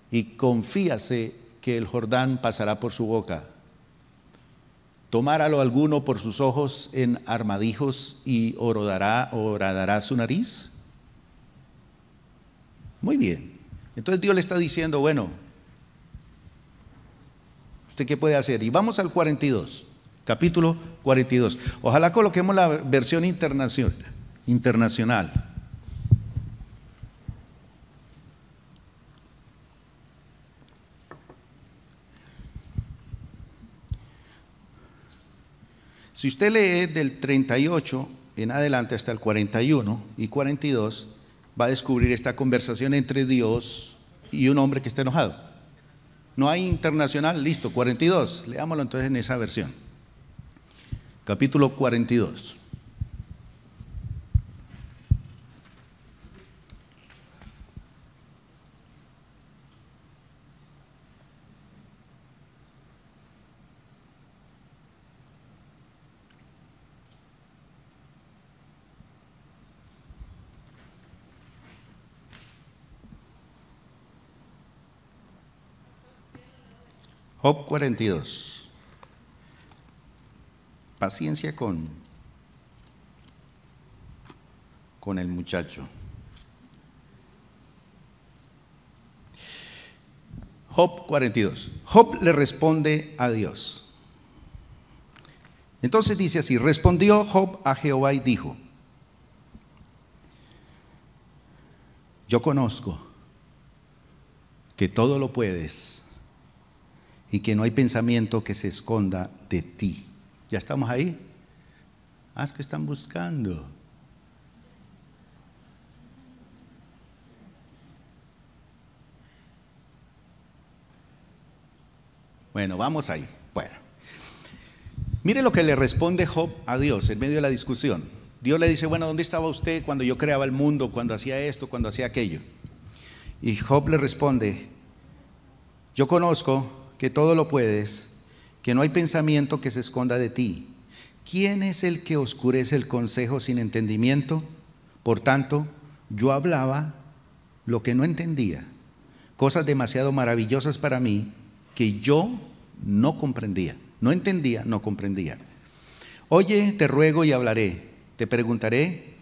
y confíase que el Jordán pasará por su boca. ¿Tomáralo alguno por sus ojos en armadijos y horadará su nariz? Muy bien. Entonces Dios le está diciendo, bueno, ¿usted qué puede hacer? Y vamos al 42, capítulo 42. Ojalá coloquemos la versión internacional. Si usted lee del 38 en adelante hasta el 41 y 42 va a descubrir esta conversación entre Dios y un hombre que está enojado. No hay internacional, listo, 42. Leámoslo entonces en esa versión. Capítulo 42. Job 42. Paciencia con el muchacho. Job 42. Job le responde a Dios. Entonces dice así: respondió Job a Jehová y dijo: yo conozco que todo lo puedes y que no hay pensamiento que se esconda de ti. ¿Ya estamos ahí? Es que están buscando. Bueno, vamos ahí. Bueno, mire lo que le responde Job a Dios en medio de la discusión. Dios le dice: bueno, ¿dónde estaba usted cuando yo creaba el mundo, cuando hacía esto, cuando hacía aquello? Y Job le responde: yo conozco que todo lo puedes, que no hay pensamiento que se esconda de ti. ¿Quién es el que oscurece el consejo sin entendimiento? Por tanto, yo hablaba lo que no entendía, cosas demasiado maravillosas para mí que yo no comprendía. No entendía, no comprendía. Oye, te ruego y hablaré, te preguntaré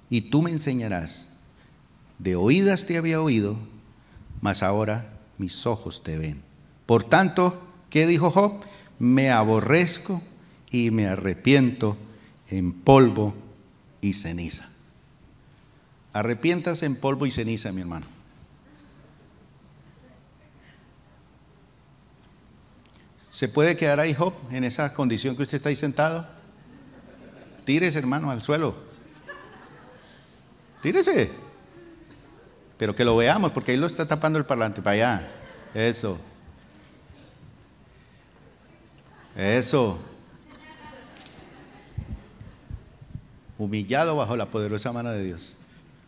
y tú me enseñarás. De oídas te había oído, mas ahora mis ojos te ven. Por tanto, ¿qué dijo Job? Me aborrezco y me arrepiento en polvo y ceniza. Arrepiéntase en polvo y ceniza, mi hermano. ¿Se puede quedar ahí Job en esa condición que usted está ahí sentado? Tírese, hermano, al suelo. Tírese. Pero que lo veamos, porque ahí lo está tapando el parlante. Para allá. Eso. Eso. Humillado bajo la poderosa mano de Dios.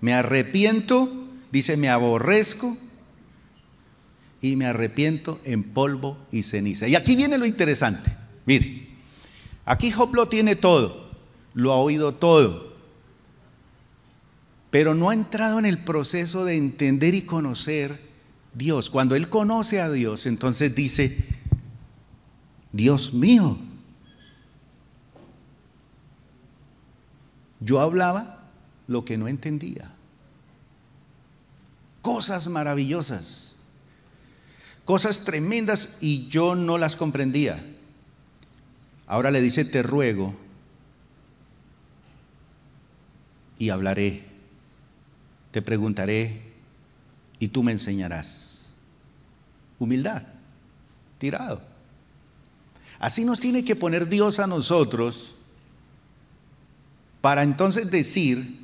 Me arrepiento, dice, me aborrezco y me arrepiento en polvo y ceniza. Y aquí viene lo interesante. Mire, aquí Job lo tiene todo, lo ha oído todo, pero no ha entrado en el proceso de entender y conocer Dios. Cuando él conoce a Dios, entonces dice: Dios mío, yo hablaba lo que no entendía. Cosas maravillosas, cosas tremendas, y yo no las comprendía. Ahora le dice: te ruego y hablaré, te preguntaré y tú me enseñarás. Humildad, tirado. Así nos tiene que poner Dios a nosotros para entonces decir: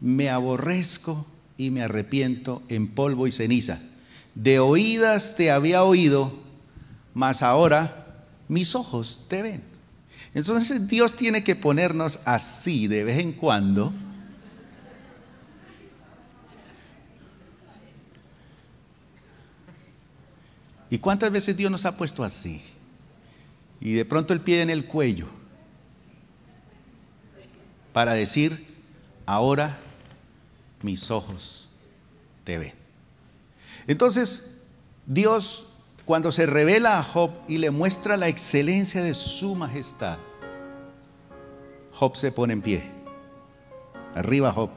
me aborrezco y me arrepiento en polvo y ceniza. De oídas te había oído, mas ahora mis ojos te ven. Entonces Dios tiene que ponernos así de vez en cuando. ¿Y cuántas veces Dios nos ha puesto así? Y de pronto el pie en el cuello para decir: ahora mis ojos te ven. Entonces Dios, cuando se revela a Job y le muestra la excelencia de su majestad, Job se pone en pie. Arriba Job.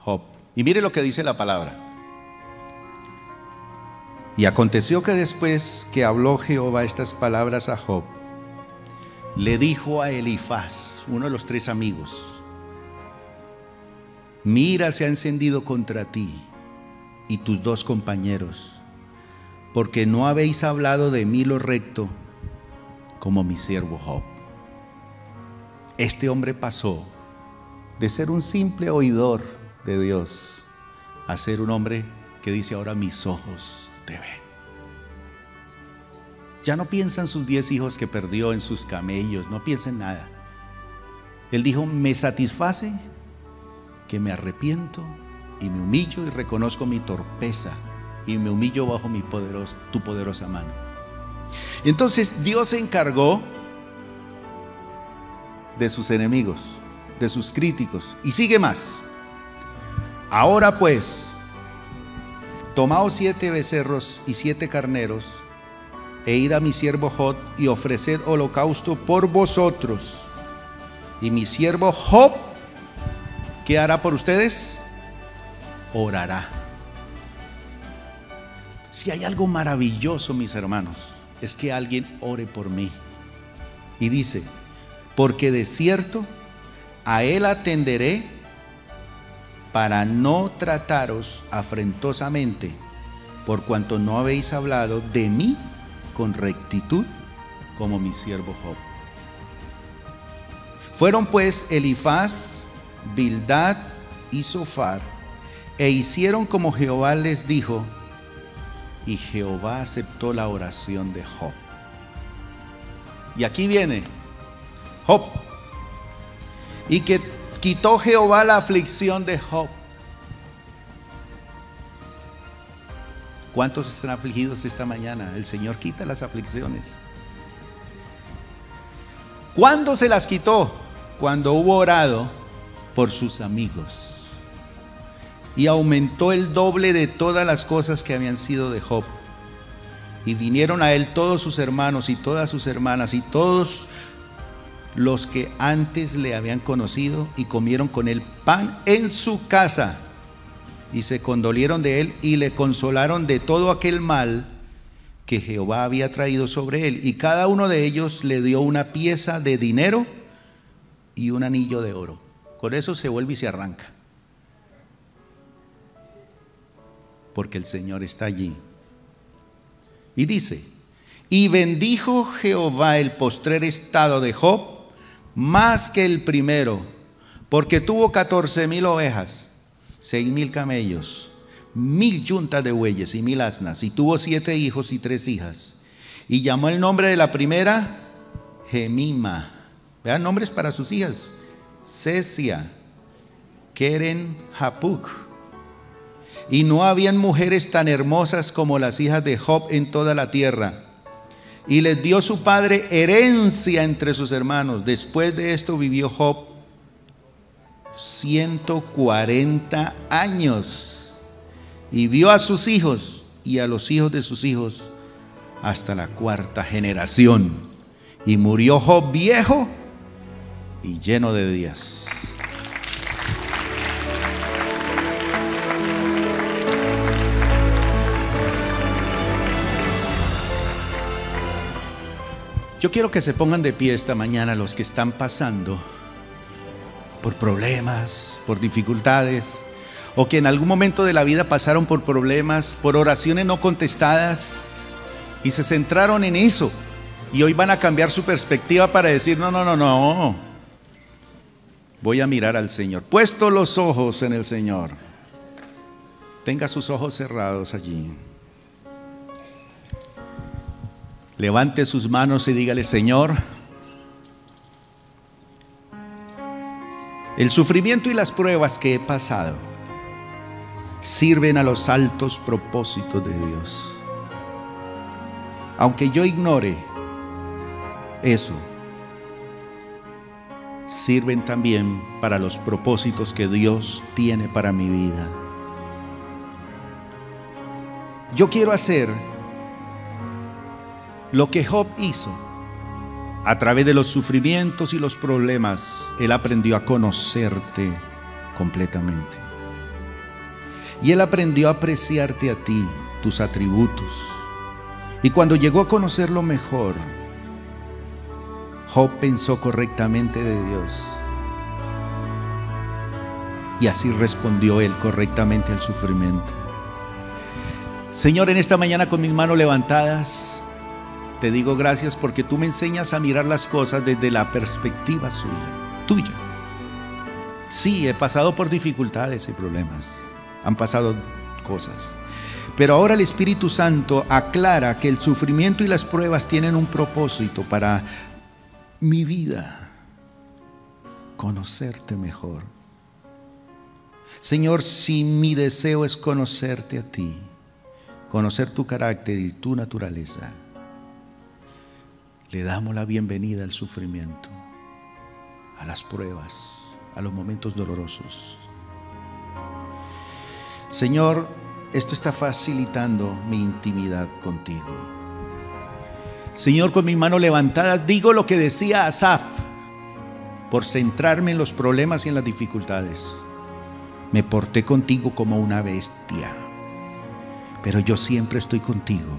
Job. Y mire lo que dice la palabra. Y aconteció que después que habló Jehová estas palabras a Job, le dijo a Elifaz, uno de los tres amigos: mi ira se ha encendido contra ti y tus dos compañeros, porque no habéis hablado de mí lo recto como mi siervo Job. Este hombre pasó de ser un simple oidor de Dios a ser un hombre que dice: ahora mis ojos te ven. Ya no piensa en sus 10 hijos que perdió, en sus camellos, no piensa en nada. Él dijo: me satisface que me arrepiento y me humillo y reconozco mi torpeza y me humillo bajo tu poderosa mano. Y entonces Dios se encargó de sus enemigos, de sus críticos, y sigue más. Ahora pues, tomaos 7 becerros y 7 carneros, e id a mi siervo Job y ofreced holocausto por vosotros. Y mi siervo Job, ¿qué hará por ustedes? Orará. Si hay algo maravilloso, mis hermanos, es que alguien ore por mí. Y dice: porque de cierto a él atenderé para no trataros afrentosamente, por cuanto no habéis hablado de mí con rectitud como mi siervo Job. Fueron pues Elifaz, Bildad y Zofar, e hicieron como Jehová les dijo, y Jehová aceptó la oración de Job. Y aquí viene Job. Y que quitó Jehová la aflicción de Job. ¿Cuántos están afligidos esta mañana? El Señor quita las aflicciones. ¿Cuándo se las quitó? Cuando hubo orado por sus amigos. Y aumentó el doble de todas las cosas que habían sido de Job. Y vinieron a él todos sus hermanos y todas sus hermanas y todos los que antes le habían conocido, y comieron con él pan en su casa, y se condolieron de él y le consolaron de todo aquel mal que Jehová había traído sobre él. Y cada uno de ellos le dio una pieza de dinero y un anillo de oro. Con eso se vuelve y se arranca, porque el Señor está allí. Y dice: y bendijo Jehová el postrer estado de Job más que el primero, porque tuvo 14,000 ovejas, 6,000 camellos, 1,000 yuntas de bueyes y 1,000 asnas, y tuvo 7 hijos y 3 hijas. Y llamó el nombre de la primera Gemima. Vean nombres para sus hijas: Cesia, Keren, Japuc. Y no habían mujeres tan hermosas como las hijas de Job en toda la tierra. Y les dio su padre herencia entre sus hermanos. Después de esto vivió Job 140 años. Y vio a sus hijos y a los hijos de sus hijos hasta la 4ª generación. Y murió Job viejo y lleno de días. Yo quiero que se pongan de pie esta mañana los que están pasando por problemas, por dificultades, o que en algún momento de la vida pasaron por problemas, por oraciones no contestadas, y se centraron en eso, y hoy van a cambiar su perspectiva para decir: no, voy a mirar al Señor. Puesto los ojos en el Señor, tenga sus ojos cerrados allí. Levante sus manos y dígale: Señor, el sufrimiento y las pruebas que he pasado sirven a los altos propósitos de Dios. Aunque yo ignore eso, sirven también para los propósitos que Dios tiene para mi vida. Yo quiero hacer lo que Job hizo. A través de los sufrimientos y los problemas, él aprendió a conocerte completamente. Y él aprendió a apreciarte a ti, tus atributos. Y cuando llegó a conocerlo mejor, Job pensó correctamente de Dios. Y así respondió él correctamente al sufrimiento. Señor, en esta mañana con mis manos levantadas, te digo gracias porque tú me enseñas a mirar las cosas desde la perspectiva suya. tuya. Sí, he pasado por dificultades y problemas, han pasado cosas, pero ahora el Espíritu Santo aclara que el sufrimiento y las pruebas tienen un propósito para mi vida: conocerte mejor. Señor, si mi deseo es conocerte a ti, conocer tu carácter y tu naturaleza, le damos la bienvenida al sufrimiento, a las pruebas, a los momentos dolorosos. Señor, esto está facilitando mi intimidad contigo. Señor, con mis manos levantadas digo lo que decía Asaf: por centrarme en los problemas y en las dificultades, me porté contigo como una bestia, pero yo siempre estoy contigo,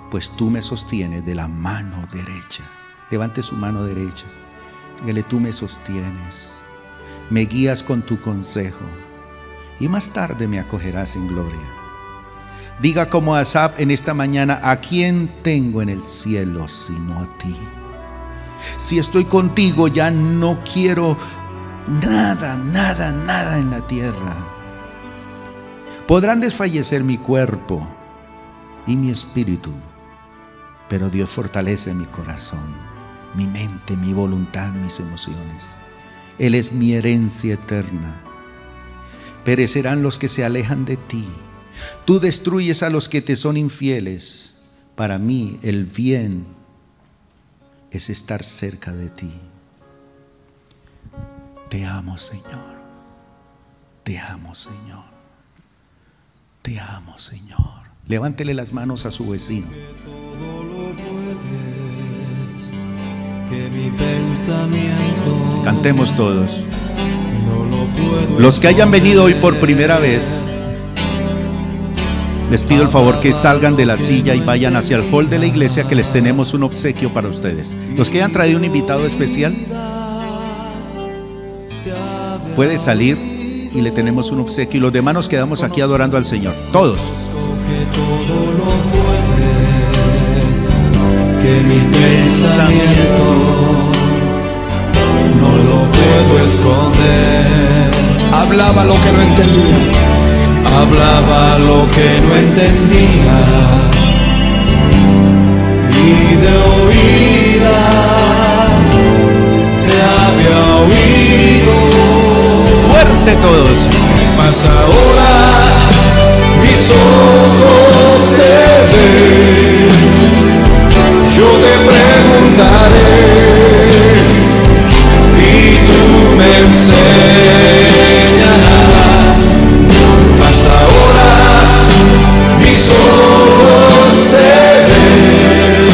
pues tú me sostienes de la mano derecha. Levante su mano derecha. Dígale: tú me sostienes, me guías con tu consejo, y más tarde me acogerás en gloria. Diga como Asaf en esta mañana: ¿a quién tengo en el cielo sino a ti? Si estoy contigo, ya no quiero nada, nada, nada en la tierra. Podrán desfallecer mi cuerpo y mi espíritu, pero Dios fortalece mi corazón, mi mente, mi voluntad, mis emociones. Él es mi herencia eterna. Perecerán los que se alejan de ti. Tú destruyes a los que te son infieles. Para mí el bien es estar cerca de ti. Te amo, Señor. Te amo, Señor. Te amo, Señor. Levántele las manos a su vecino. Que mi pensamiento Cantemos todos. no lo puedo. Los que hayan venido hoy por primera vez, les pido el favor que salgan de la silla y vayan hacia el hall de la iglesia, que les tenemos un obsequio para ustedes. Los que hayan traído un invitado especial, puede salir y le tenemos un obsequio. Y los demás nos quedamos aquí adorando al Señor. Todos. Que todo lo puedes, que mi pensamiento no lo puedo esconder. Hablaba lo que no entendía, hablaba lo que no entendía, y de oídas te había oído. Fuerte todos. Mas ahora mis ojos te ven, yo te preguntaré y tú me enseñarás. Mas ahora mis ojos te ven,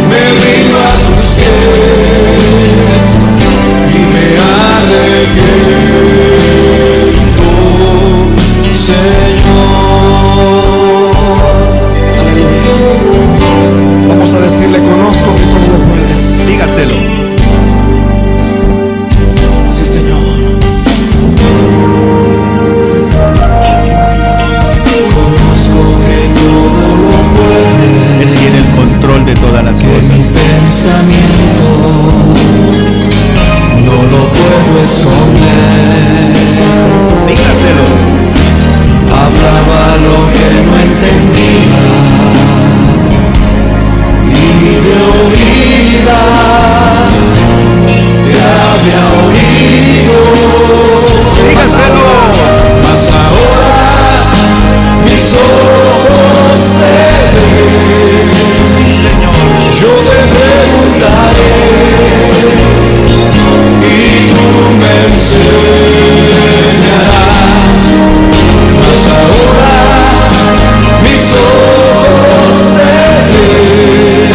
me rindo a tus pies y me arrepiento, Señor. Aleluya. Vamos a decirle: conozco que todo lo puedes. Dígaselo. Sí, Señor. Conozco que todo lo puedes. Él tiene el control de todas las Que mi cosas. pensamiento no lo puedo esconder. Dígaselo. Hablaba lo que no entendía, y de oídas te había oído. Dígaselo. Mas ahora mis ojos te ven. Sí, Señor. Yo te preguntaré y tú me enseñarás. Mas ahora mis ojos te ven,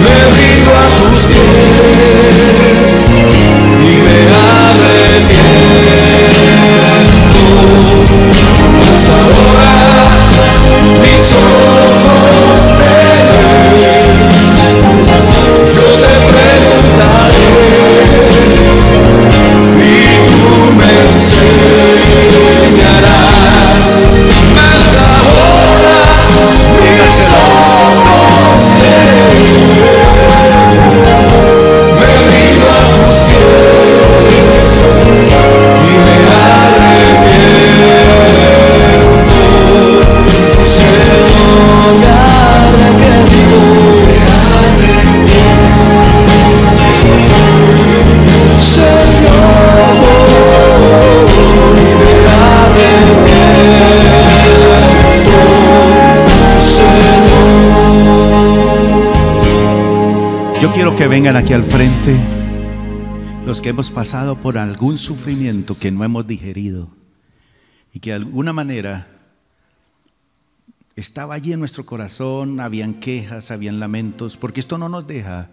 me rindo a tus pies y me arrepiento. Mas ahora mis ojos te ven, que vengan aquí al frente, los que hemos pasado por algún sufrimiento que no hemos digerido y que de alguna manera estaba allí en nuestro corazón, habían quejas, habían lamentos, porque esto no nos deja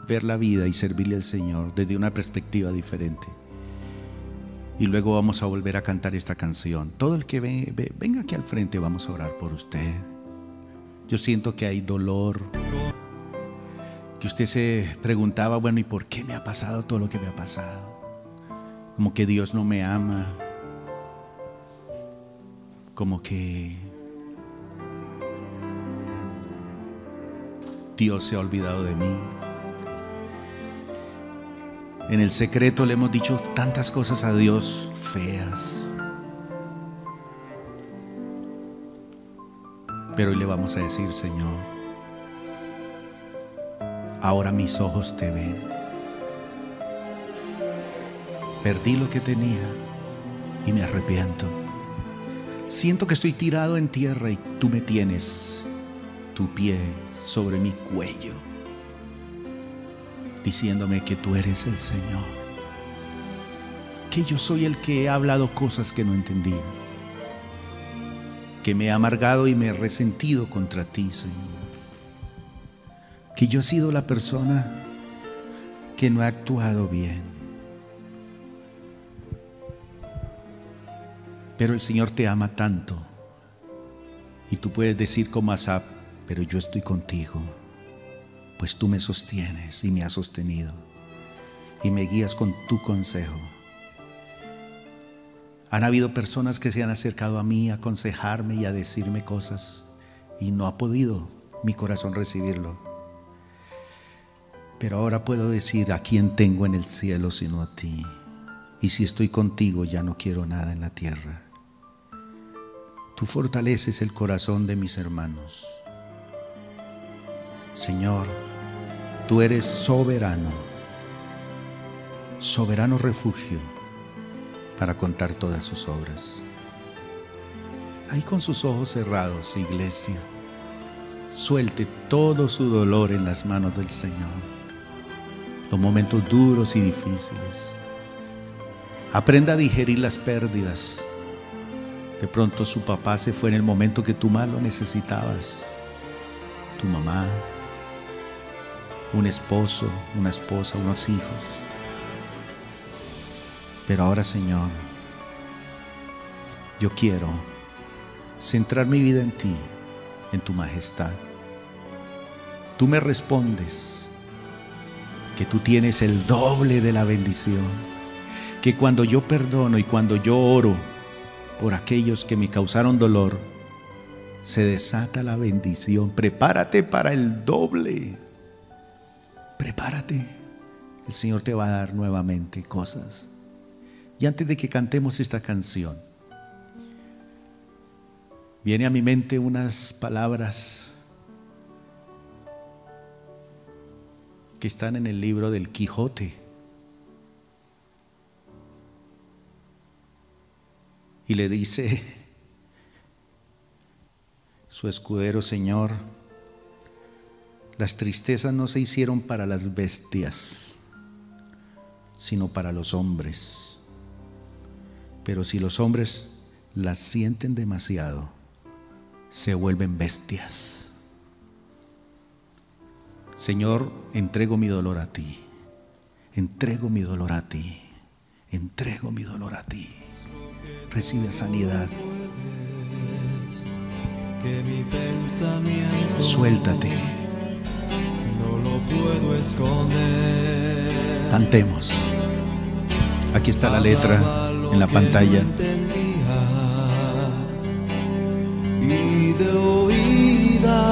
ver la vida y servirle al Señor desde una perspectiva diferente. Y luego vamos a volver a cantar esta canción. Todo el que venga aquí al frente, vamos a orar por usted. Yo siento que hay dolor, que usted se preguntaba, bueno, ¿y por qué me ha pasado todo lo que me ha pasado? Como que Dios no me ama, como que Dios se ha olvidado de mí. En el secreto le hemos dicho tantas cosas a Dios feas, pero hoy le vamos a decir: Señor, ahora mis ojos te ven. Perdí lo que tenía y me arrepiento. Siento que estoy tirado en tierra y tú me tienes tu pie sobre mi cuello, diciéndome que tú eres el Señor, que yo soy el que he hablado cosas que no entendía, que me he amargado y me he resentido contra ti, Señor, que yo he sido la persona que no ha actuado bien. Pero el Señor te ama tanto y tú puedes decir como Asaf: pero yo estoy contigo, pues tú me sostienes y me has sostenido y me guías con tu consejo. Han habido personas que se han acercado a mí a aconsejarme y a decirme cosas y no ha podido mi corazón recibirlo. Pero ahora puedo decir: ¿a quién tengo en el cielo sino a ti? Y si estoy contigo, ya no quiero nada en la tierra. Tú fortaleces el corazón de mis hermanos. Señor, tú eres soberano, soberano refugio para contar todas sus obras. Ahí con sus ojos cerrados, iglesia, suelte todo su dolor en las manos del Señor. Los momentos duros y difíciles. Aprenda a digerir las pérdidas. De pronto su papá se fue en el momento que tú más lo necesitabas. Tu mamá, un esposo, una esposa, unos hijos. Pero ahora, Señor, yo quiero centrar mi vida en ti, en tu majestad. Tú me respondes que tú tienes el doble de la bendición, que cuando yo perdono y cuando yo oro por aquellos que me causaron dolor, se desata la bendición. Prepárate para el doble. Prepárate. El Señor te va a dar nuevamente cosas. Y antes de que cantemos esta canción, viene a mi mente unas palabras que están en el libro del Quijote. Y le dice su escudero: Señor, las tristezas no se hicieron para las bestias, sino para los hombres. Pero si los hombres las sienten demasiado, se vuelven bestias. Señor, entrego mi dolor a ti. Entrego mi dolor a ti. Entrego mi dolor a ti. Recibe sanidad. Que mi pensamiento Suéltate. no lo puedo esconder. Cantemos. Aquí está la letra en la pantalla. Y de oídas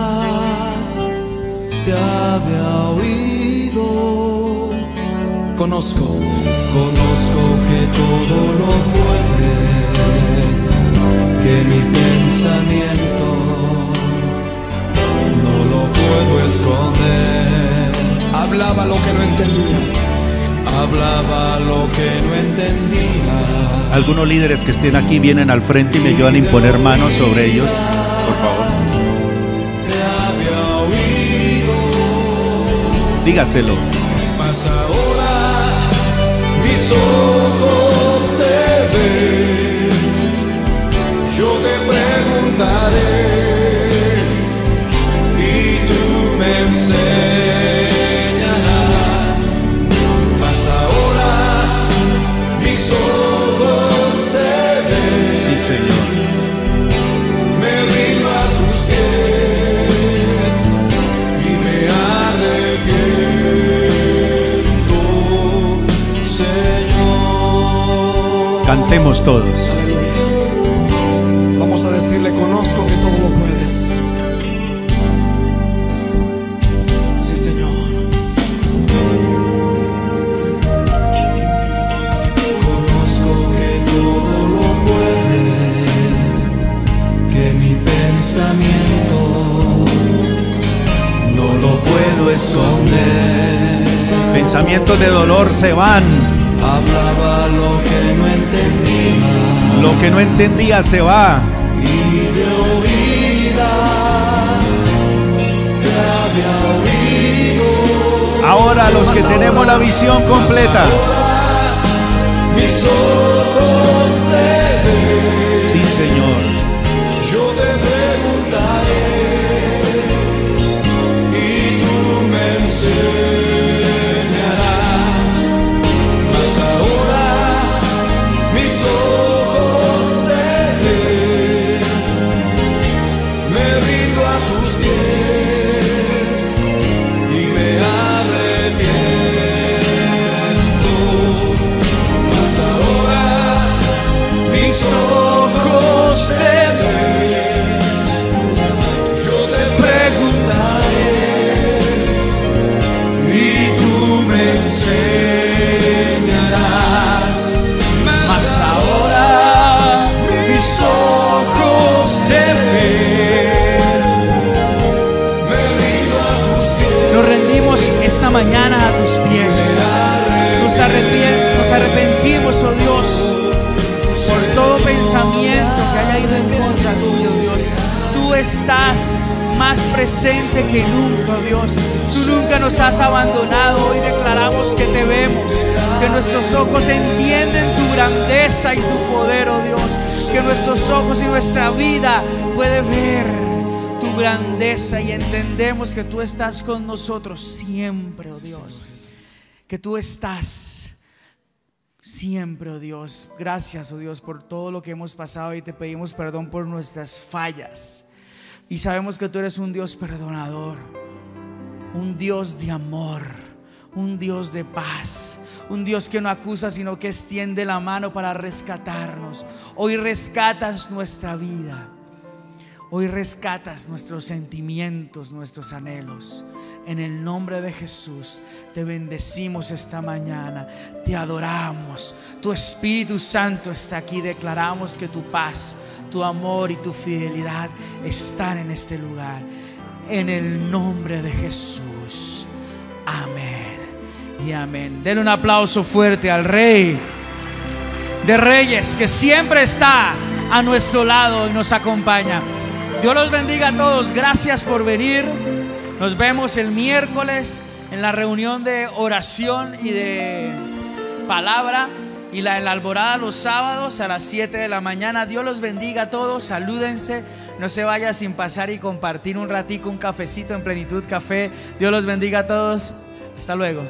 te había oído. Conozco que todo lo puedes, que mi pensamiento no lo puedo esconder. Hablaba lo que no entendía, hablaba lo que no entendía. Algunos líderes que estén aquí vienen al frente y me ayudan a imponer manos sobre ellos, por favor. Te había oído. Dígaselo. mas ahora mis ojos te ven. Yo te preguntaré y tú me enseñarás, mas ahora mis ojos te ven. Sí, Señor. Me rindo a tus pies y me arrepiento, Señor. Cantemos todos. Aleluya. Vamos a decirle: conozco que todo lo puedes. Sí, Señor. Conozco que todo lo puedes, que mi pensamiento no lo puedo esconder. Pensamientos de dolor se van. Hablaba lo que no entendía, Lo que no entendía se va. y de oídas te había oído. Ahora los que tenemos la visión completa. Ahora mis ojos te ven. Sí, Señor. Yo te preguntaré y tú me enseñarás, mas ahora mis ojos te ven. Me rindo a tus pies y me arrepiento, mas ahora mis ojos te ven. Yo te preguntaré y tú me enseñarás, mas ahora mis ojos te ven. Me rindo a tus pies. Nos rendimos esta mañana a tus pies. Nos arrepentimos, oh Dios, por todo pensamiento que haya ido en contra tuyo, Dios. Tú estás más presente que nunca, oh Dios. Tú nunca nos has abandonado. Hoy declaramos que te vemos, que nuestros ojos entienden tu grandeza y tu poder, oh Dios. Que nuestros ojos y nuestra vida puede ver tu grandeza, y entendemos que tú estás con nosotros siempre, oh Dios. Que tú estás siempre, oh Dios. Gracias, oh Dios, por todo lo que hemos pasado, y te pedimos perdón por nuestras fallas. Y sabemos que tú eres un Dios perdonador, un Dios de amor, un Dios de paz, un Dios que no acusa, sino que extiende la mano para rescatarnos. Hoy rescatas nuestra vida. Hoy rescatas nuestros sentimientos, nuestros anhelos. En el nombre de Jesús te bendecimos esta mañana, te adoramos. Tu Espíritu Santo está aquí. Declaramos que tu paz, tu amor y tu fidelidad están en este lugar. En el nombre de Jesús. Amén y amén. Denle un aplauso fuerte al Rey de Reyes, que siempre está a nuestro lado y nos acompaña. Dios los bendiga a todos. Gracias por venir. Nos vemos el miércoles en la reunión de oración y de palabra, y en la alborada los sábados a las 7 de la mañana. Dios los bendiga a todos. Salúdense. No se vaya sin pasar y compartir un ratico, un cafecito en Plenitud Café. Dios los bendiga a todos. Hasta luego.